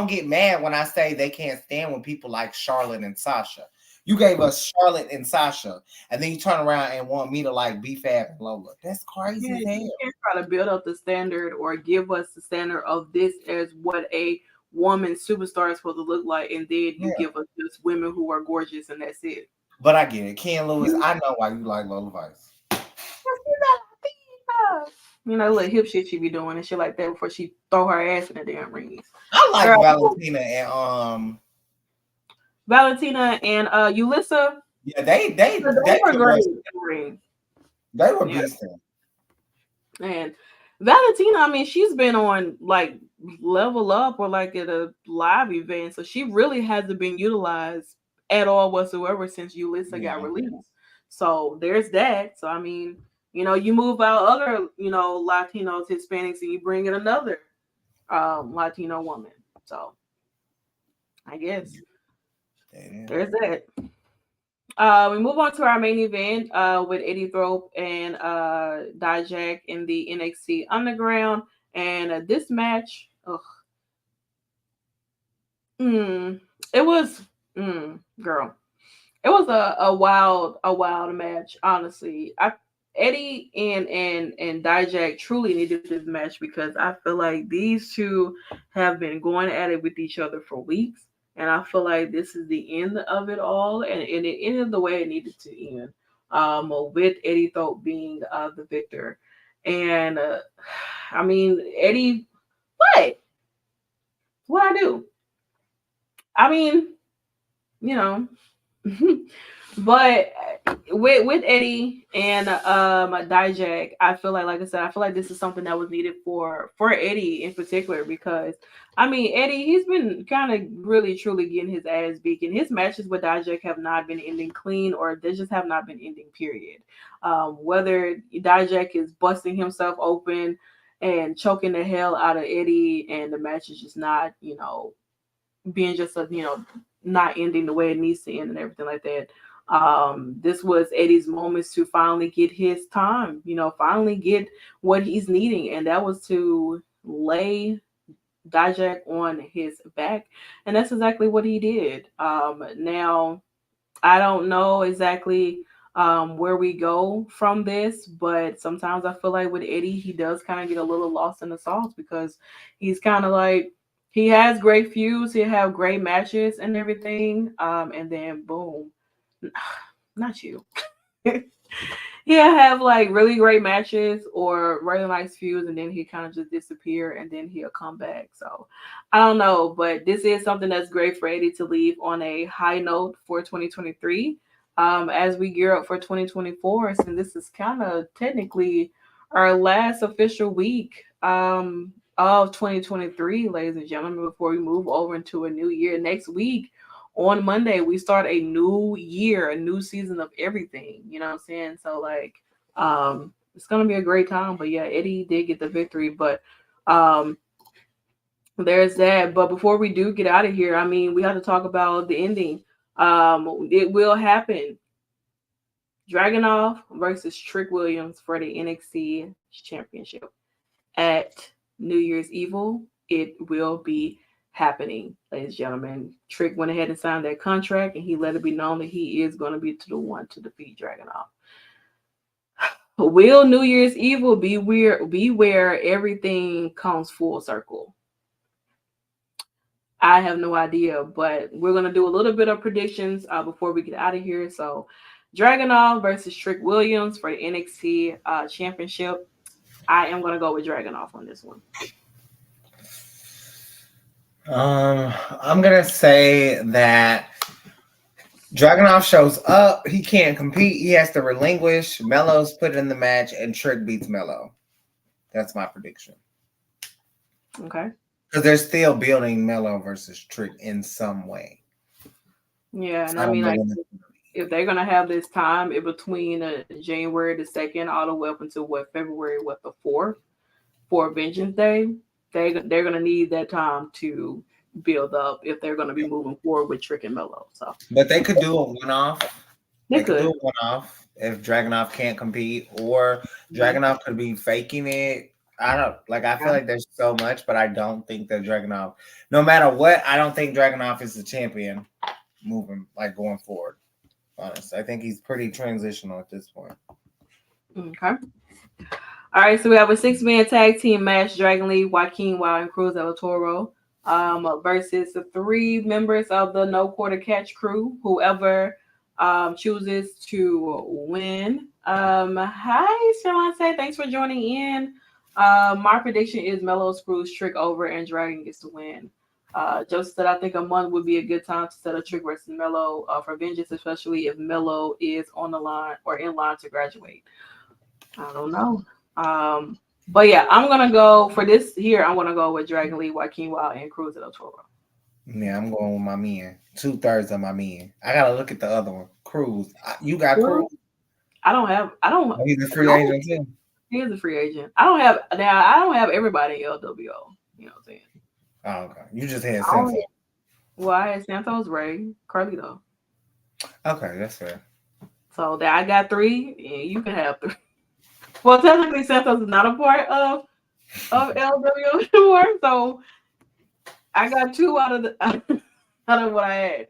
get mad when I say they can't stand with people like Charlotte and Sasha. You gave us Charlotte and Sasha, and then you turn around and want me to like B Fab and Lola. That's crazy Yeah, as you hell. can't try to build up the standard or give us the standard of this as what a woman superstar is supposed to look like, and then you Yeah, give us just women who are gorgeous and that's it. but I get it. Ken Lewis, I know why you like Lola Vice. Little hip shit she be doing and shit like that before she throw her ass in the damn rings. I like Girl, Valentina and Valentina and Ulissa, yeah, they they were could great rest. in the ring. They were Yeah. beasting. And Valentina, I mean, she's been on like Level Up or like at a live event, so she really hasn't been utilized at all whatsoever since Ulissa got Yeah. released. So there's that. So I mean, you move out other, Latinos, Hispanics, and you bring in another Latino woman. So I guess Yeah. there's that. We move on to our main event with Eddie Thrope and Dijak in the NXT Underground. And this match, ugh, mm, it was, girl, it was a wild match. Honestly, Eddie and Dijak truly needed this match because I feel like these two have been going at it with each other for weeks, and I feel like this is the end of it all, and it ended the way it needed to end. With Eddie Thorpe being the victor, and I mean Eddie, what? What I do? I mean, you know. But with Eddie and Dijak, I feel like I said, I feel like this is something that was needed for Eddie in particular because I mean Eddie, he's been kind of really truly getting his ass beat, and his matches with Dijak have not been ending clean, or they just have not been ending. Period. Whether Dijak is busting himself open and choking the hell out of Eddie, and the match is just not being just a not ending the way it needs to end and everything like that. This was Eddie's moments to finally get his time, finally get what he's needing, and that was to lay Dijak on his back, and that's exactly what he did. Now I don't know exactly where we go from this, but sometimes I feel like with Eddie, he does kind of get a little lost in the sauce because he's kind of like he has great feuds, he have great matches and everything, and then boom, not you. He'll have like really great matches or really nice feuds, and then he kind of just disappear, and then he'll come back. So I don't know, but this is something that's great for Eddie to leave on a high note for 2023. As we gear up for 2024, since this is kind of technically our last official week of 2023, ladies and gentlemen, before we move over into a new year next week on Monday, we start a new year, a new season of everything. You know what I'm saying? So like, it's gonna be a great time. But yeah, Eddie did get the victory. But um, there's that. But before we do get out of here, I mean, we have to talk about the ending. It will happen. Dragunov versus Trick Williams for the NXT Championship at New Year's Evil. It will be happening, ladies and gentlemen. Trick went ahead and signed that contract, and he let it be known that he is going to be the one to defeat Dragunov. Will New Year's Evil be where everything comes full circle? I have no idea, but we're gonna do a little bit of predictions before we get out of here. So, Dragunov versus Trick Williams for the NXT Championship. I am gonna go with Dragunov on this one. I'm gonna say that Dragunov shows up. He can't compete. He has to relinquish. Melo's put in the match, and Trick beats Melo. That's my prediction. Okay. Because they're still building Melo versus Trick in some way. Yeah, and I mean, like, if they're gonna have this time in between January the 2nd all the way up until February the 4th for Vengeance Day, they're gonna need that time to build up if they're gonna be moving forward with Trick and Melo. So, but they could do a one-off. They could do a one-off if Dragunov can't compete, or Dragunov could be faking it. I don't like. I feel like there's so much, but I don't think that Dragunov, no matter what, I don't think Dragunov is the champion going forward. Honestly, I think he's pretty transitional at this point. Okay. All right, so we have a 6-man tag team match: Dragon Lee, Joaquin Wild, and Cruz del Toro, versus the 3 members of the No Quarter Catch crew. Whoever chooses to win. Hi, Shalante. Thanks for joining in. My prediction is Melo screws Trick over and Dragon gets to win. Joseph said, I think a month would be a good time to set a Trick versus Melo for vengeance, especially if Melo is on the line or in line to graduate. I don't know. But yeah, I'm going to go for this here. I'm going to go with Dragon Lee, Joaquin Wild, and Cruz del Toro. Yeah, I'm going with my men. 2/3 of my men. I got to look at the other one. Cruz. You got Cruz? I don't. He's a free agent too. He is a free agent. I don't have everybody in LWO. You know what I'm saying? Oh, okay. You just had Santos. Well, I had Santos, Ray, Carlito. Okay, that's fair. So that I got 3, and you can have 3. Well, technically, Santos is not a part of LWO anymore, so I got 2 out of what I had.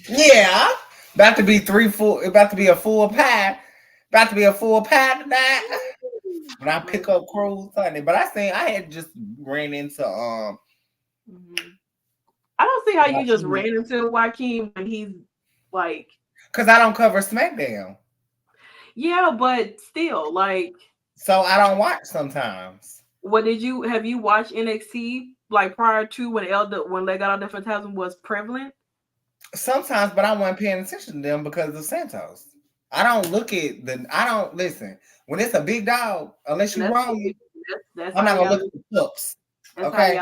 Yeah, about to be a full pie. About to be a full pie tonight. When I pick up Cruz Sunday, but I had just ran into I don't see how you just ran into Joaquin when he's like, because I don't cover SmackDown. Yeah, but still, like, so I don't watch sometimes. What have you watched NXT like prior to when Legado del Fantasma was prevalent? Sometimes, but I wasn't paying attention to them because of Santos. I don't listen. When it's a big dog, unless you're wrong, I'm not gonna look at the cups. Okay,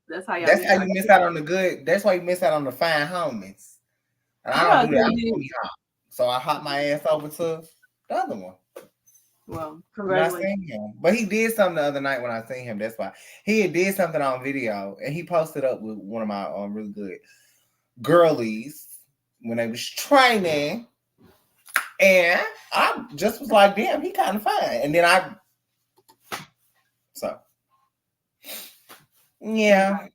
that's how you miss out on the good. That's why you miss out on the fine homies. And I don't do that. I'm hot. So I hop my ass over to the other one. Well, Not congratulations. seen him, but he did something the other night when I seen him. That's why he had did something on video, and he posted up with one of my really good girlies when they was training, and I just was like, damn, he kind of fine. And then so yeah,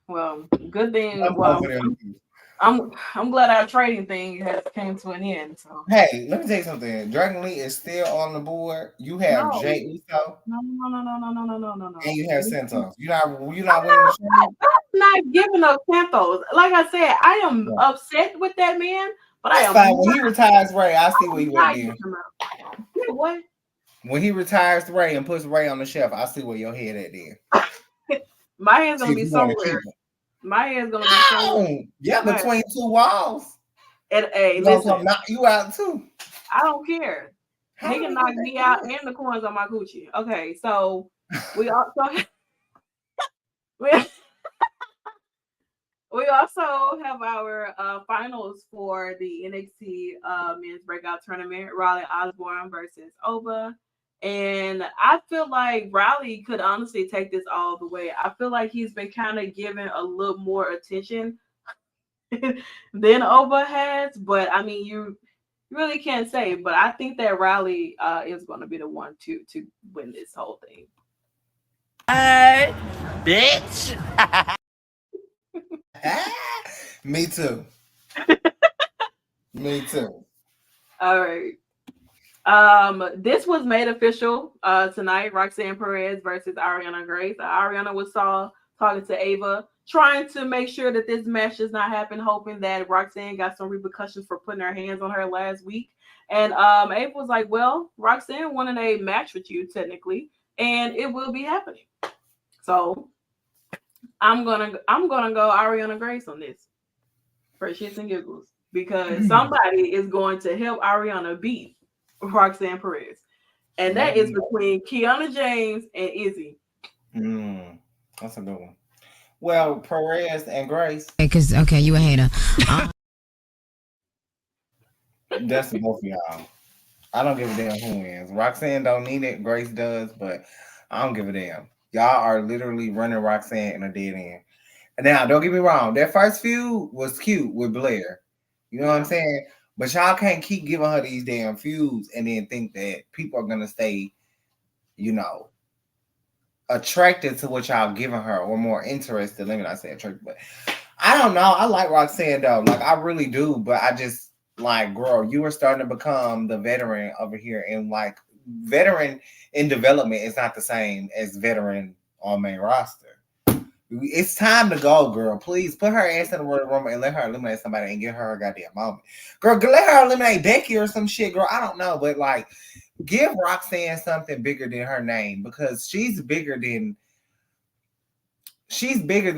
Well, good thing. I'm Well, over there. I'm glad our trading thing has came to an end. So Hey, let me tell you something. Dragon Lee is still on the board. You have no, Jay Uso no, no, no, no, no, no, no, no, no, and no. you have I'm Santos. You're not winning the trade. not giving up Santos. Like I said, I am Yeah. upset with that man, but I That's am fine. When he retires Ray, I see where I'm you at not giving then. him up. You know what? When he retires Ray and puts Ray on the shelf, I see where your head at then. My head's See gonna if be you want to somewhere. keep him. My head's gonna be somewhere. Oh, yeah, My, between two walls. and hey, You gonna listen, come knock you out too. I don't care. How He do can we get knock back me to out this? and the coins on my Gucci. Okay, so we also we, we also have our finals for the NXT Men's Breakout Tournament. Raleigh Osborne versus Oba. And I feel like Riley could honestly take this all the way. I feel like he's been kind of given a little more attention than Oba has, but I mean, you really can't say. But I think that Riley is going to be the one to win this whole thing. Hey, bitch. Me too. Me too. All right. This was made official tonight. Roxanne Perez versus Ariana Grace. Ariana was saw talking to Ava, trying to make sure that this match does not happen, hoping that Roxanne got some repercussions for putting her hands on her last week. And Ava was like, "Well, Roxanne wanted a match with you technically, and it will be happening. So I'm gonna go Ariana Grace on this for shits and giggles because somebody is going to help Ariana beat Roxanne Perez." And that is Maybe. between Kiana James and Izzy. That's a good one. Well, Perez and Grace. Because, okay, you a hater. That's both of y'all. I don't give a damn who wins. Roxanne don't need it. Grace does, but I don't give a damn. Y'all are literally running Roxanne in a dead end. And now, don't get me wrong. That first feud was cute with Blair. You know what I'm saying? But y'all can't keep giving her these damn feuds and then think that people are gonna stay, you know, attracted to what y'all giving her or more interested. Let me not say attracted, but I don't know. I like Roxanne though. Like I really do, but I just like, girl, you are starting to become the veteran over here, and like veteran in development is not the same as veteran on main roster. It's time to go, girl. Please put her ass in the Royal Rumble and let her eliminate somebody and get her a goddamn moment. Girl, let her eliminate Becky or some shit, girl. I don't know, but like, give Roxanne something bigger than her name because she's bigger than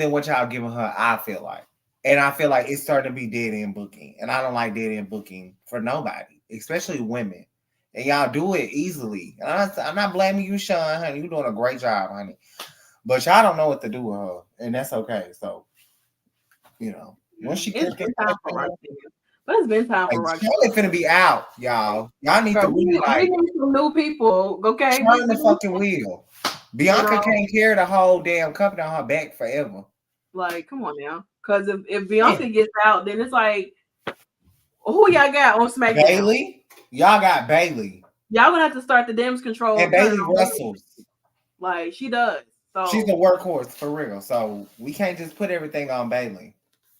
what y'all giving her. I feel like, and I feel like it's starting to be dead end booking, and I don't like dead end booking for nobody, especially women. And y'all do it easily. And I'm not blaming you, Sean, honey. You're doing a great job, honey. But y'all don't know what to do with her, and that's okay. So, once she It's gets been time for Roxanne. But it's been time like for Roxanne. Charlotte finna be out, y'all. Y'all need to Girl, really we like need some new people, okay? turn the fucking wheel. You Bianca know, can't carry the whole damn company on her back forever. like, come on now. Because if Damn. Bianca gets out, then it's like, who y'all got on SmackDown? Bailey, y'all got Bailey, Y'all gonna have to start the damage control and turn Bailey on Bailey. wrestles. Like she does. She's So a workhorse for real. So we can't just put everything on Bailey.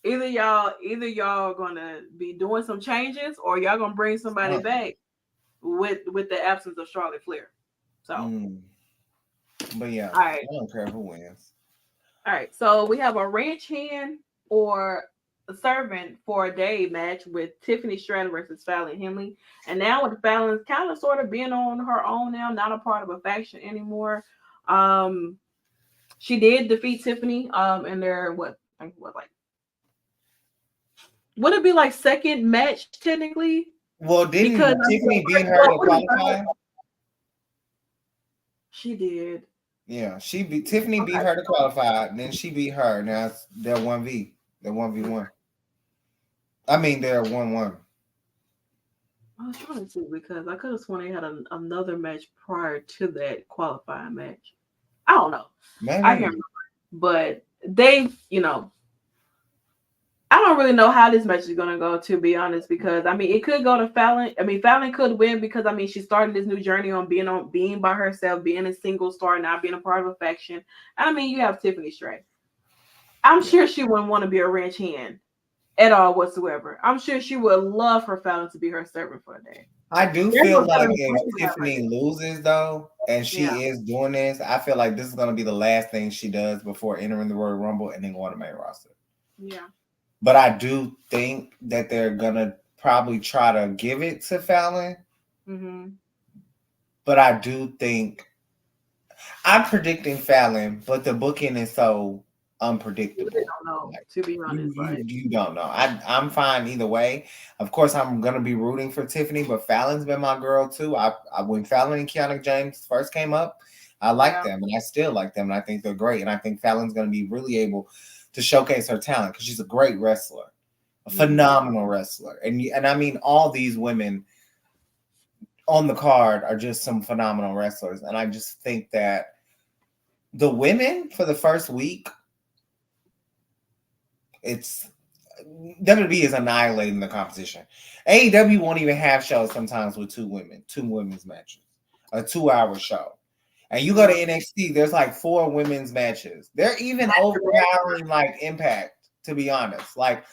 either y'all gonna be doing some changes or y'all gonna bring somebody back with the absence of Charlotte Flair. So But yeah, all right. I don't care who wins. All right. So we have a ranch hand or a servant for a day match with Tiffany Stratton versus Fallon Henley. And now with Fallon kind of sort of being on her own now, not a part of a faction anymore. She did defeat Tiffany in their what like would it be like second match technically? Well, Because didn't Tiffany beat her to qualify? She did. Yeah, Tiffany beat her to qualify. Then she beat her. Now they're 1v. They're 1v1. I mean, they're 1-1. I was trying to see because I could have sworn they had another match prior to that qualifying match. I don't know. I can't Maybe. remember. But they, I don't really know how this match is gonna go, to be honest, because I mean it could go to Fallon. I mean Fallon could win because I mean she started this new journey on being by herself, being a single star, not being a part of a faction. And I mean you have Tiffany Stray. I'm Yeah. sure she wouldn't want to be a ranch hand at all whatsoever. I'm sure she would love for Fallon to be her servant for a day. I do There's feel no like telling if what she have right Tiffany loses though, and now. Yeah. she is doing this, I feel like this is gonna be the last thing she does before entering the Royal Rumble and then going to main roster. Yeah. But I do think that they're gonna probably try to give it to Fallon. Mm-hmm. But I do think I'm predicting Fallon, but the booking is so You really unpredictable. don't know, Like to be you honest. you Like, you don't know. I'm fine either way. Of course, I'm gonna be rooting for Tiffany, but Fallon's been my girl too. I when Fallon and Kiana James first came up, I liked yeah. them and I still like them and I think they're great. And I think Fallon's gonna be really able to showcase her talent because she's a great wrestler, a Mm-hmm. phenomenal wrestler. And I mean all these women on the card are just some phenomenal wrestlers. And I just think that the women for the first week, it's WWE is annihilating the competition. AEW won't even have shows sometimes with two women's matches, a 2 hour show. And you go to Yeah. NXT, there's like four women's matches. They're even overpowering like Impact, to be honest. Like,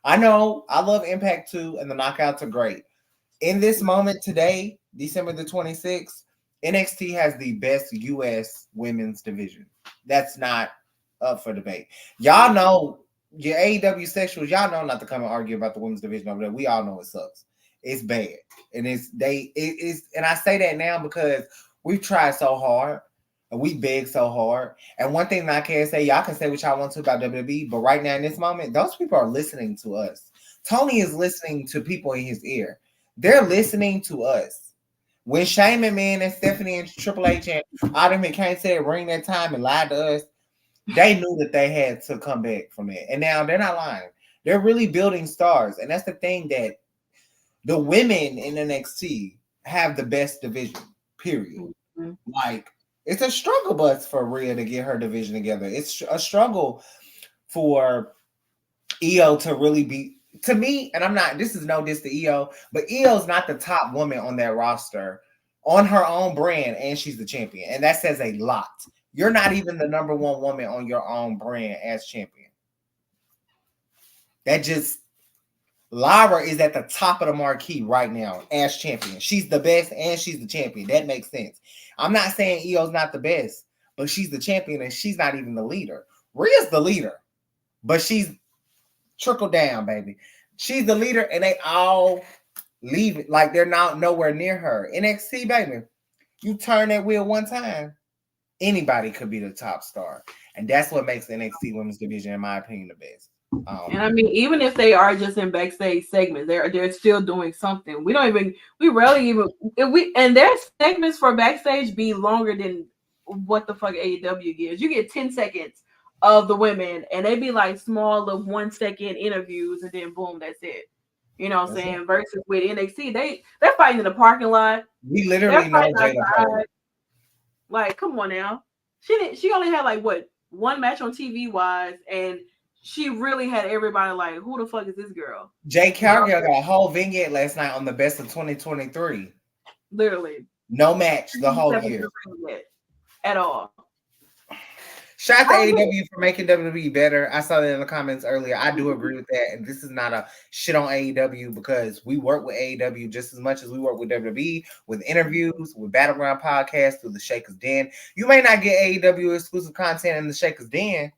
I know I love Impact too, and the knockouts are great. In this moment today, December the 26th, NXT has the best US women's division. That's not up for debate. Y'all know your AEW sexuals, y'all know not to come and argue about the women's division over there. We all know it sucks. It's bad. And it is, and I say that now because we've tried so hard and we begged so hard. And one thing that I can say, y'all can say what y'all want to about WWE, but right now in this moment, those people are listening to us. Tony is listening to people in his ear. They're listening to us. When Shane McMahon and Stephanie and Triple H and Adam can't say ring that time and lied to us, they knew that they had to come back from it. And now they're not lying. They're really building stars. And that's the thing that the women in NXT have the best division, period. Mm-hmm. Like, it's a struggle bus for Rhea to get her division together. It's a struggle for EO to really be, to me, and I'm not, this is no diss to EO, but EO's not the top woman on that roster on her own brand, and she's the champion. And that says a lot. You're not even the number one woman on your own brand as champion. That just, Lyra is at the top of the marquee right now as champion. She's the best and she's the champion. That makes sense. I'm not saying EO's not the best, but she's the champion and she's not even the leader. Rhea's the leader, but she's trickle down, baby. She's the leader and they all leave it like they're not nowhere near her. NXT, baby, you turn that wheel one time, anybody could be the top star. And that's what makes the NXT women's division, in my opinion, the best. And I mean, even if they are just in backstage segments, they're still doing something. We rarely even if we and their segments for backstage be longer than what the fuck AEW gives. You get 10 seconds of the women, and they be like small little 1 second interviews, and then boom, that's it. You know what I'm That's it. saying? Versus with NXT, they're fighting in the parking lot. We They're literally know fighting Jada outside. Cole. Like, come on now. She only had like what one match on TV wise, and she really had everybody like, who the fuck is this girl? Jay Cargill got a whole vignette last night on the best of 2023. Literally. No match the whole year. At all. Shout out to AEW for making WWE better. I saw that in the comments earlier. I do agree with that. And this is not a shit on AEW because we work with AEW just as much as we work with WWE, with interviews, with Battleground podcasts, through the Shakkas Den. You may not get AEW exclusive content in the Shakkas Den.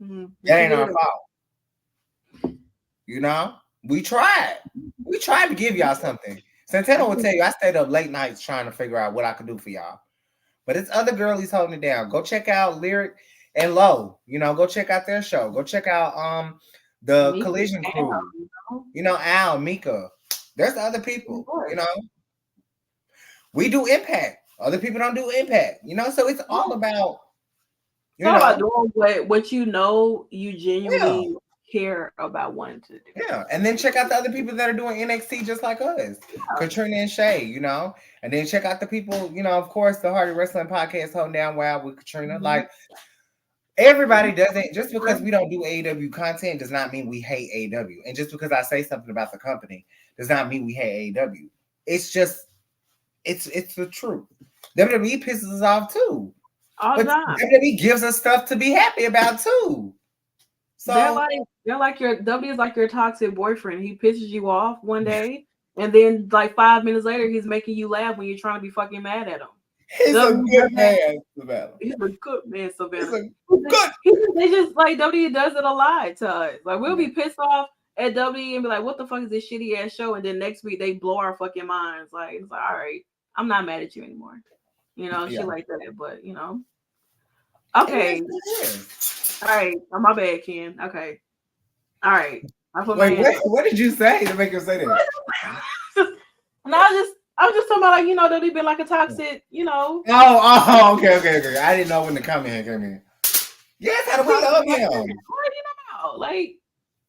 Mm-hmm. That ain't our fault. You know? We tried. We tried to give y'all something. Santana will tell you, I stayed up late nights trying to figure out what I could do for y'all. But it's other girlies holding it down. Go check out Lyric and Low. You know, go check out their show. Go check out the Mika, Collision Crew. Al, you know, Al, Mika. There's other people. You know, we do Impact. Other people don't do Impact. You know, so it's all about. It's all about doing what you know you genuinely care about wanting to do. Yeah, and then check out the other people that are doing NXT just like us, Katrina and Shay, you know, and then check out the people, you know, of course, the Hardy Wrestling Podcast, Hold Down Wild with Katrina. Mm-hmm. Like, everybody doesn't, just because we don't do AEW content does not mean we hate AEW. And just because I say something about the company does not mean we hate AEW. It's just, it's the truth. WWE pisses us off too. But WWE gives us stuff to be happy about too. So they're like your W is like your toxic boyfriend. He pisses you off one day, and then like 5 minutes later, he's making you laugh when you're trying to be fucking mad at him. He's a good man, Savannah. He's a good man, Savannah. Good. They just like W does it a lot to us. Like we'll be pissed off at W and be like, "What the fuck is this shitty ass show?" And then next week they blow our fucking minds. Like it's like, all right, I'm not mad at you anymore. You know, shit like that. But you know, okay. All right, my bad, Ken. Okay, all right. Wait, what did you say to make him say that? No, I'm just talking about like, you know, that he been like a toxic, you know. Oh, okay. I didn't know when the comment came in. Yes, how do we love him? Like,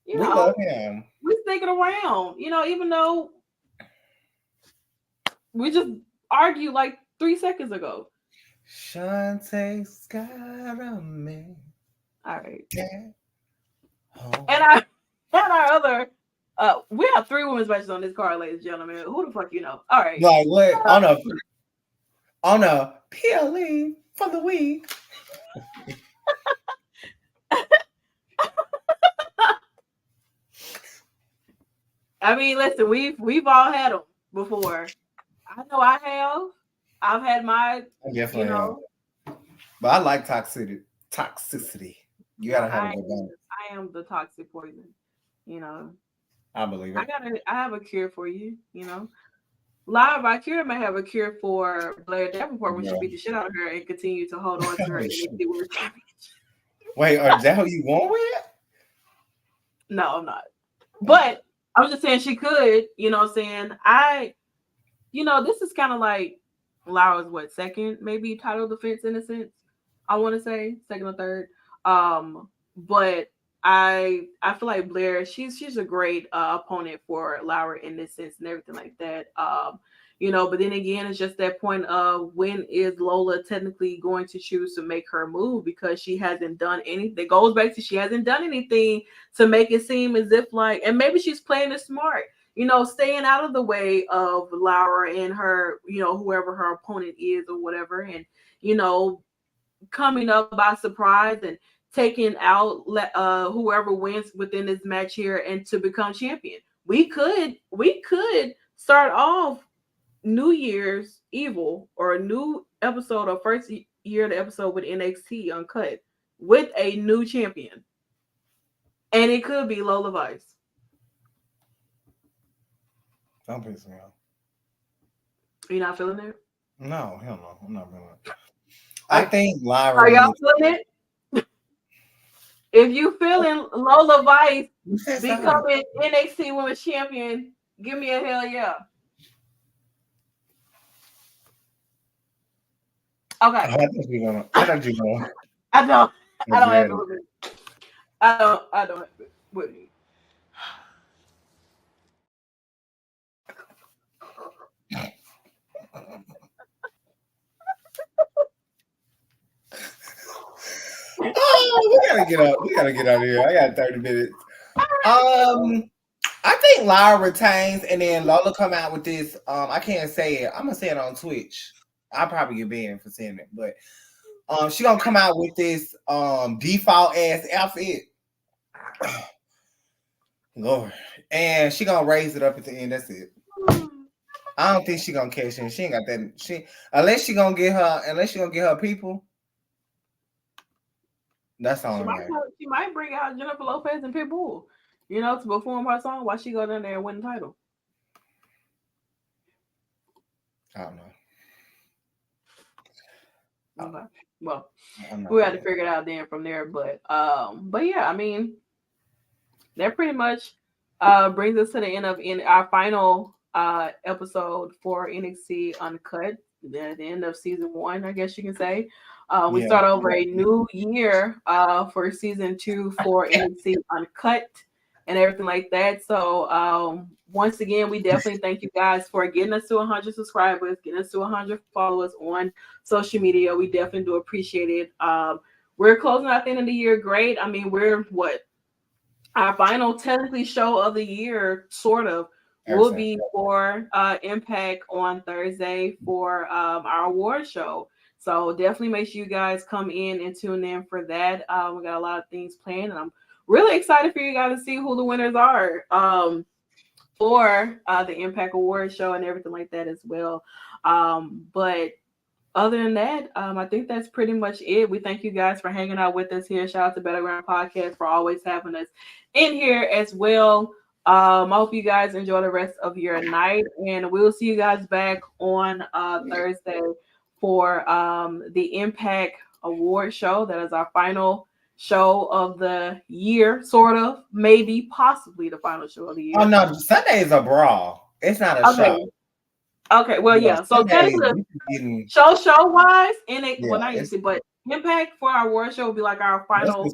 you we know, love him. We stick it around, you know, even though we just argued like 3 seconds ago. Shantae's got a man. All right. Yeah. Oh. And our other we have 3 women's matches on this card, ladies and gentlemen. Who the fuck you know? All right. Like what? On a PLE for the week. I mean, listen, we've all had them before. I know I have. I've had my, you know. But I like toxicity. You gotta have a good balance. I am the toxic poison, you know. I believe it. I have a cure for you, you know. Live by Cure may have a cure for Blair Davenport when she beat the shit out of her and continue to hold on to her NXT Women's Championship. Wait, is that who you want with? No, I'm not. But I was just saying she could, you know what I'm saying? This is kind of like Laura's second maybe title defense in a sense. I want to say second or third. But I feel like Blair, she's a great opponent for Laura in this sense and everything like that. But then again, it's just that point of when is Lola technically going to choose to make her move, because she hasn't done anything. It goes back to she hasn't done anything to make it seem as if like, and maybe she's playing it smart, staying out of the way of Laura and her, whoever her opponent is or whatever, and coming up by surprise and taking out whoever wins within this match here and to become champion. We could start off New Year's Evil or a new episode or first year of the episode with NXT Uncut with a new champion. And it could be Lola Vice. Don't piss me off. You're not feeling it? No, hell no. I'm not feeling it. I think Lyra. Are y'all feeling it? If you feeling Lola Vice becoming NXT Women's Champion, give me a hell yeah. Okay. I thought you were going. I don't have it with me. I don't have it with me. Oh, we gotta get out of here. I got 30 minutes. I think Lyra retains, and then Lola come out with this. I can't say it. I'm gonna say it on Twitch. I'll probably get banned for saying it, but she gonna come out with this default ass outfit. Lord. And she gonna raise it up at the end. That's it. I don't think she gonna cash in. She ain't got that. Unless she gonna get her people. That's all. She might bring out Jennifer Lopez and Pitbull, to perform her song while she go down there and win the title. I don't know. Okay. Well, we had to figure it out then from there, but yeah, I mean, that pretty much brings us to the end of our final episode for NXT Uncut. the end of season 1, I guess you can say. We Yeah. start over a new year for season 2 for NXT Uncut and everything like that. So once again, we definitely thank you guys for getting us to 100 subscribers, getting us to 100 followers on social media. We definitely do appreciate it. We're closing out the end of the year great. I mean, we're our final technically show of the year, sort of, will be for Impact on Thursday for our award show. So definitely make sure you guys come in and tune in for that. We got a lot of things planned, and I'm really excited for you guys to see who the winners are for the Impact Award show and everything like that as well. But other than that, I think that's pretty much it. We thank you guys for hanging out with us here. Shout out to Battleground Podcast for always having us in here as well. I hope you guys enjoy the rest of your night, and we'll see you guys back on Thursday for the Impact Award show. That is our final show of the year, sort of, maybe, possibly the final show of the year. Oh no, Sunday is a brawl. It's not a show. Okay, well, yeah. So technically, show wise, and it well, not easy, but Impact for our award show will be like our final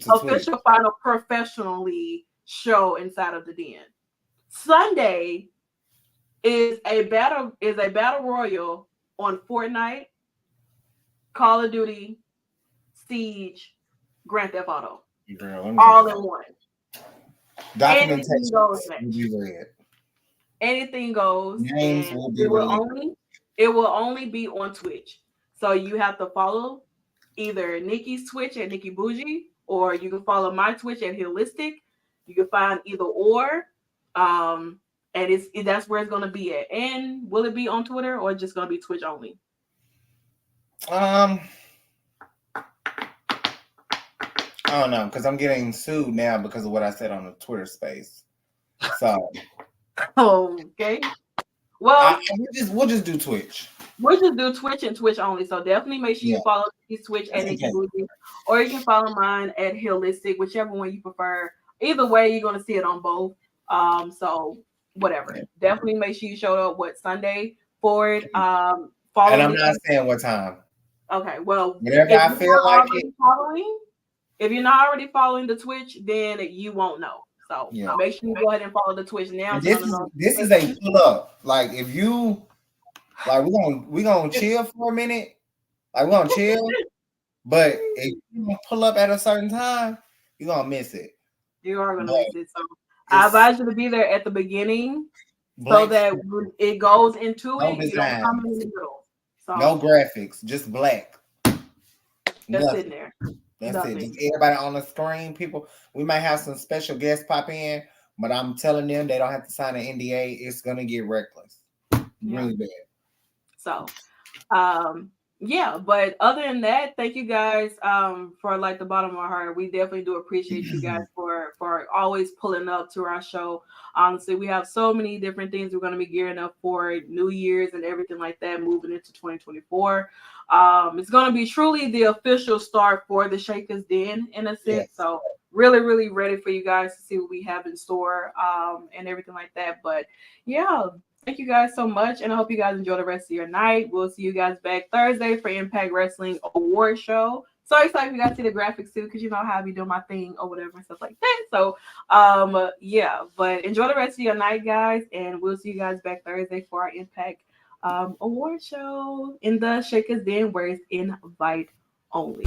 official, final professionally show inside of the den. Sunday is a battle royal on Fortnite, Call of Duty, Siege, Grand Theft Auto, all in one. Documentation will be read. Anything goes. Names will be it will only be on Twitch. So you have to follow either Nikki's Twitch at Nikki Bougie, or you can follow my Twitch at Holistic. You can find either or. And that's where it's gonna be at. And will it be on Twitter or just gonna be Twitch only? I don't know, because I'm getting sued now because of what I said on the Twitter space. So okay. Well, we'll just do Twitch. We'll just do Twitch and Twitch only. So definitely make sure you follow his Twitch at Nikki Bougie, or you can follow mine at Holistic, whichever one you prefer. Either way, you're gonna see it on both. So whatever. Definitely make sure you show up Sunday for it. Follow and I'm not saying what time. Okay, well, whenever I feel like it. If you're not already following the Twitch, then you won't know. So make sure you go ahead and follow the Twitch now. This is a pull up. Like if you like, we're gonna chill for a minute. Like we're gonna chill, but if you pull up at a certain time, you're gonna miss it. You are gonna miss it. So I advise you to be there at the beginning, so that when it goes into it, you don't come in the middle. So no graphics, just black. Just sitting there. That's it. Just everybody on the screen. People, we might have some special guests pop in, but I'm telling them they don't have to sign an NDA. It's gonna get reckless, really bad. So, but other than that, thank you guys for like the bottom of our heart. We definitely do appreciate you guys for always pulling up to our show. Honestly, we have so many different things we're going to be gearing up for New Year's and everything like that moving into 2024. It's going to be truly the official start for the Shakkas Den in a sense. So really, really ready for you guys to see what we have in store and everything like that. But thank you guys so much, and I hope you guys enjoy the rest of your night. We'll see you guys back Thursday for Impact Wrestling Award Show. So excited you guys to see the graphics too, because you know how I be doing my thing or whatever and stuff like that. So but enjoy the rest of your night, guys, and we'll see you guys back Thursday for our Impact Award show in the Shakkas Den, where it's invite only.